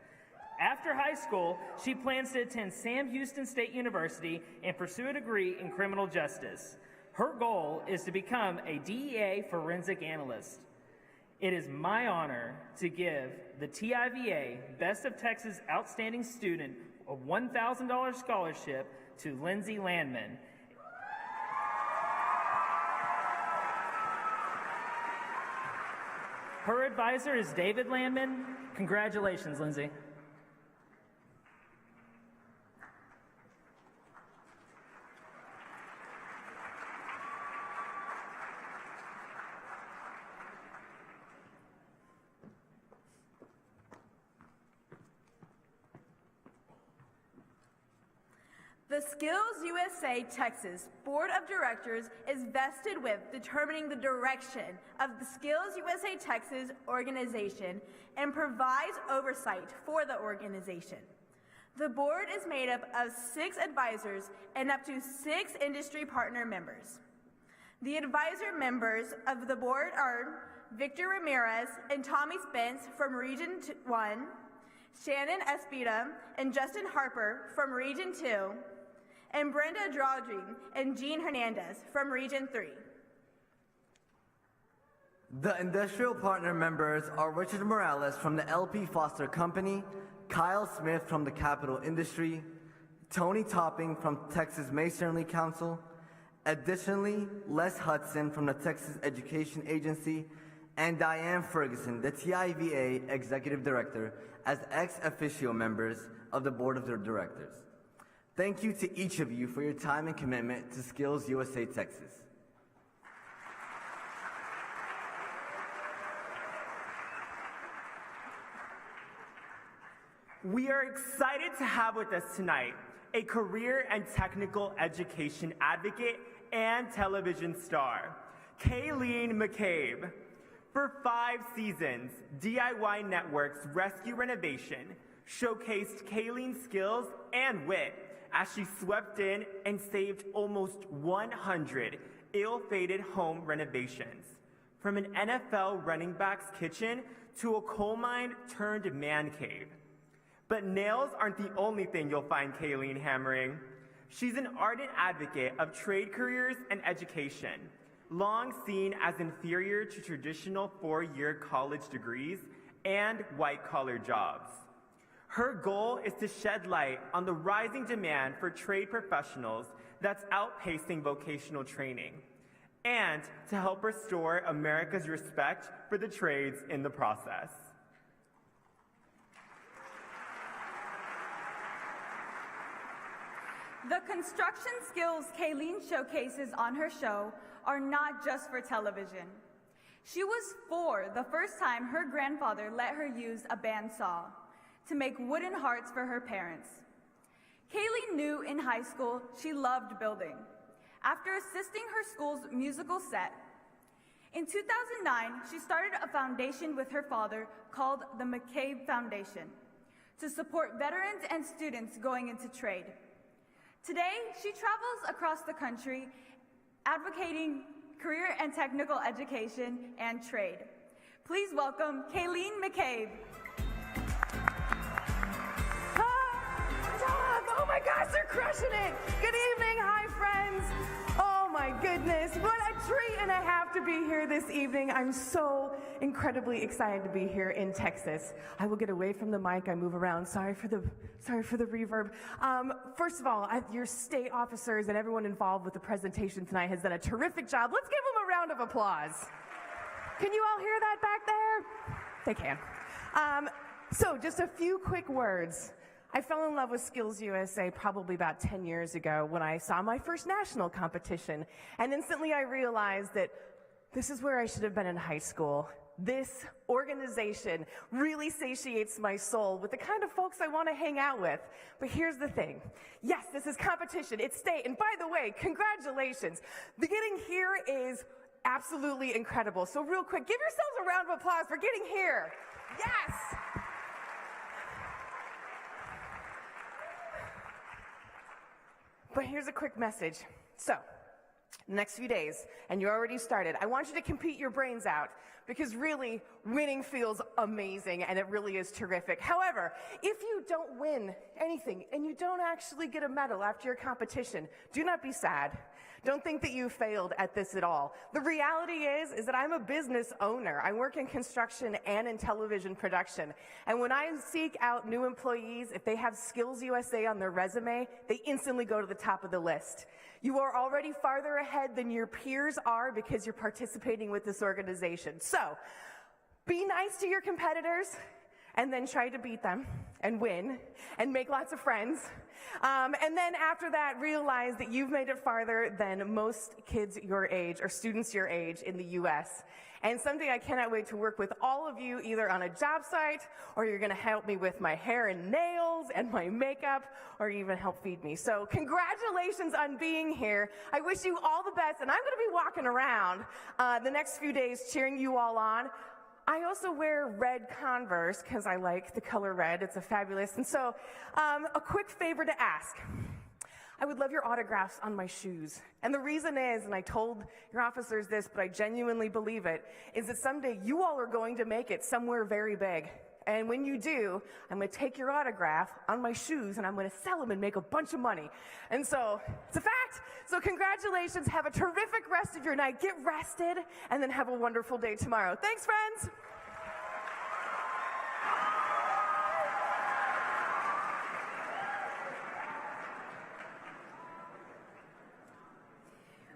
After high school, she plans to attend Sam Houston State University and pursue a degree in criminal justice. Her goal is to become a DEA forensic analyst. It is my honor to give the TIVA Best of Texas Outstanding Student a $1,000 scholarship to Lindsay Landman. Her advisor is David Landman. Congratulations, Lindsay. The Skills USA Texas Board of Directors is vested with determining the direction of the Skills USA Texas organization and provides oversight for the organization. The board is made up of 6 advisors and up to 6 industry partner members. The advisor members of the board are Victor Ramirez and Tommy Spence from Region 1, Shannon Espita and Justin Harper from Region 2, and Brenda Draudry and Jean Hernandez from Region 3. The industrial partner members are Richard Morales from the LP Foster Company, Kyle Smith from the Capital Industry, Tony Topping from Texas Masonry Council, additionally, Les Hudson from the Texas Education Agency, and Diane Ferguson, the TIVA Executive Director, as ex officio members of the Board of Directors. Thank you to each of you for your time and commitment to Skills USA Texas. We are excited to have with us tonight a career and technical education advocate and television star, Kayleen McCabe. For 5 seasons, DIY Network's Rescue Renovation showcased Kayleen's skills and wit as she swept in and saved almost 100 ill-fated home renovations. From an NFL running back's kitchen to a coal mine turned man cave. But nails aren't the only thing you'll find Kayleen hammering. She's an ardent advocate of trade careers and education, long seen as inferior to traditional 4-year college degrees and white-collar jobs. Her goal is to shed light on the rising demand for trade professionals that's outpacing vocational training, and to help restore America's respect for the trades in the process. The construction skills Kayleen showcases on her show are not just for television. She was 4 the first time her grandfather let her use a bandsaw to make wooden hearts for her parents. Kayleen knew in high school she loved building, after assisting her school's musical set. In 2009, she started a foundation with her father called the McCabe Foundation to support veterans and students going into trade. Today, she travels across the country advocating career and technical education and trade. Please welcome Kayleen McCabe. Oh my gosh, they're crushing it. Good evening, hi friends. Oh my goodness, what a treat and a half to be here this evening. I'm so incredibly excited to be here in Texas. I will get away from the mic, I move around. Sorry for the reverb. First of all, your state officers and everyone involved with the presentation tonight has done a terrific job. Let's give them a round of applause. Can you all hear that back there? They can. So just a few quick words. I fell in love with Skills USA probably about 10 years ago when I saw my first national competition, and instantly I realized that this is where I should have been in high school. This organization really satiates my soul with the kind of folks I want to hang out with. But here's the thing. Yes, this is competition, it's state, and by the way, congratulations. The getting here is absolutely incredible. So real quick, give yourselves a round of applause for getting here. Yes! But here's a quick message. So, the next few days, and you already started, I want you to compete your brains out, because really, winning feels amazing, and it really is terrific. However, if you don't win anything, and you don't actually get a medal after your competition, do not be sad. Don't think that you failed at this at all. The reality is that I'm a business owner. I work in construction and in television production. And when I seek out new employees, if they have Skills USA on their resume, they instantly go to the top of the list. You are already farther ahead than your peers are because you're participating with this organization. So, be nice to your competitors and then try to beat them and win and make lots of friends. And then after that, realize that you've made it farther than most kids your age or students your age in the US. And someday I cannot wait to work with all of you either on a job site, or you're gonna help me with my hair and nails and my makeup, or even help feed me. So congratulations on being here. I wish you all the best, and I'm gonna be walking around the next few days cheering you all on. I also wear red Converse because I like the color red. It's a fabulous. And so a quick favor to ask. I would love your autographs on my shoes. And the reason is, and I told your officers this, but I genuinely believe it, is that someday you all are going to make it somewhere very big. And when you do, I'm gonna take your autograph on my shoes and I'm gonna sell them and make a bunch of money. And so, it's a fact. So congratulations, have a terrific rest of your night. Get rested, and then have a wonderful day tomorrow. Thanks, friends.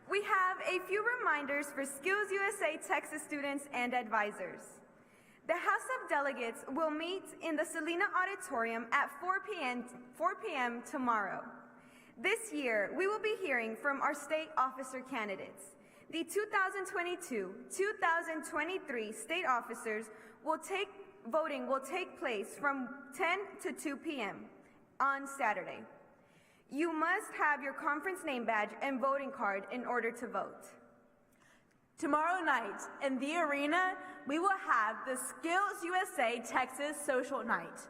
We have a few reminders for Skills USA Texas students and advisors. The House of Delegates will meet in the Selena Auditorium at 4 p.m. tomorrow. This year, we will be hearing from our state officer candidates. The 2022-2023 state officers voting will take place from 10 to 2 p.m. on Saturday. You must have your conference name badge and voting card in order to vote. Tomorrow night in the arena, we will have the Skills USA Texas Social Night.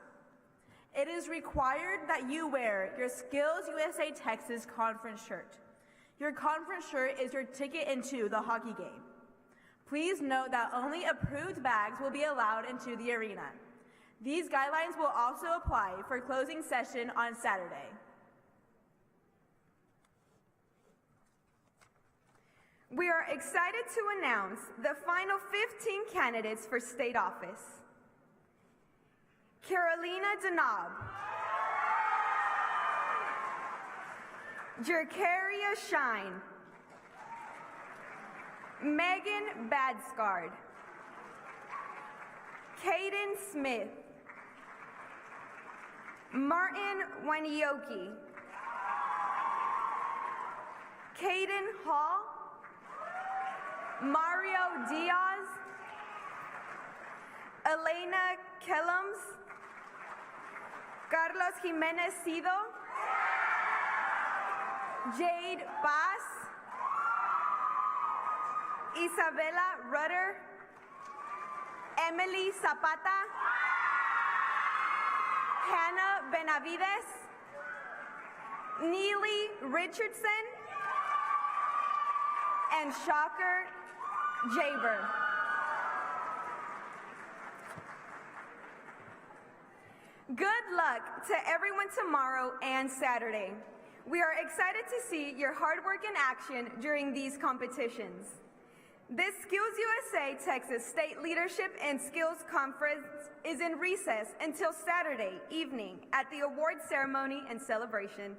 It is required that you wear your Skills USA Texas conference shirt. Your conference shirt is your ticket into the hockey game. Please note that only approved bags will be allowed into the arena. These guidelines will also apply for closing session on Saturday. We are excited to announce the final 15 candidates for state office. Carolina Denab, Jerkaria Shine, Megan Badskard, Caden Smith, Martin Wanioki, Caden Hall, Mario Diaz, Elena Kellums, Carlos Jimenez Sido, Jade Paz, Isabella Rudder, Emily Zapata, Hannah Benavides, Neely Richardson, and Shocker Jaber. Good luck to everyone tomorrow and Saturday. We are excited to see your hard work in action during these competitions. This Skills USA Texas State Leadership and Skills Conference is in recess until Saturday evening at the award ceremony and celebration.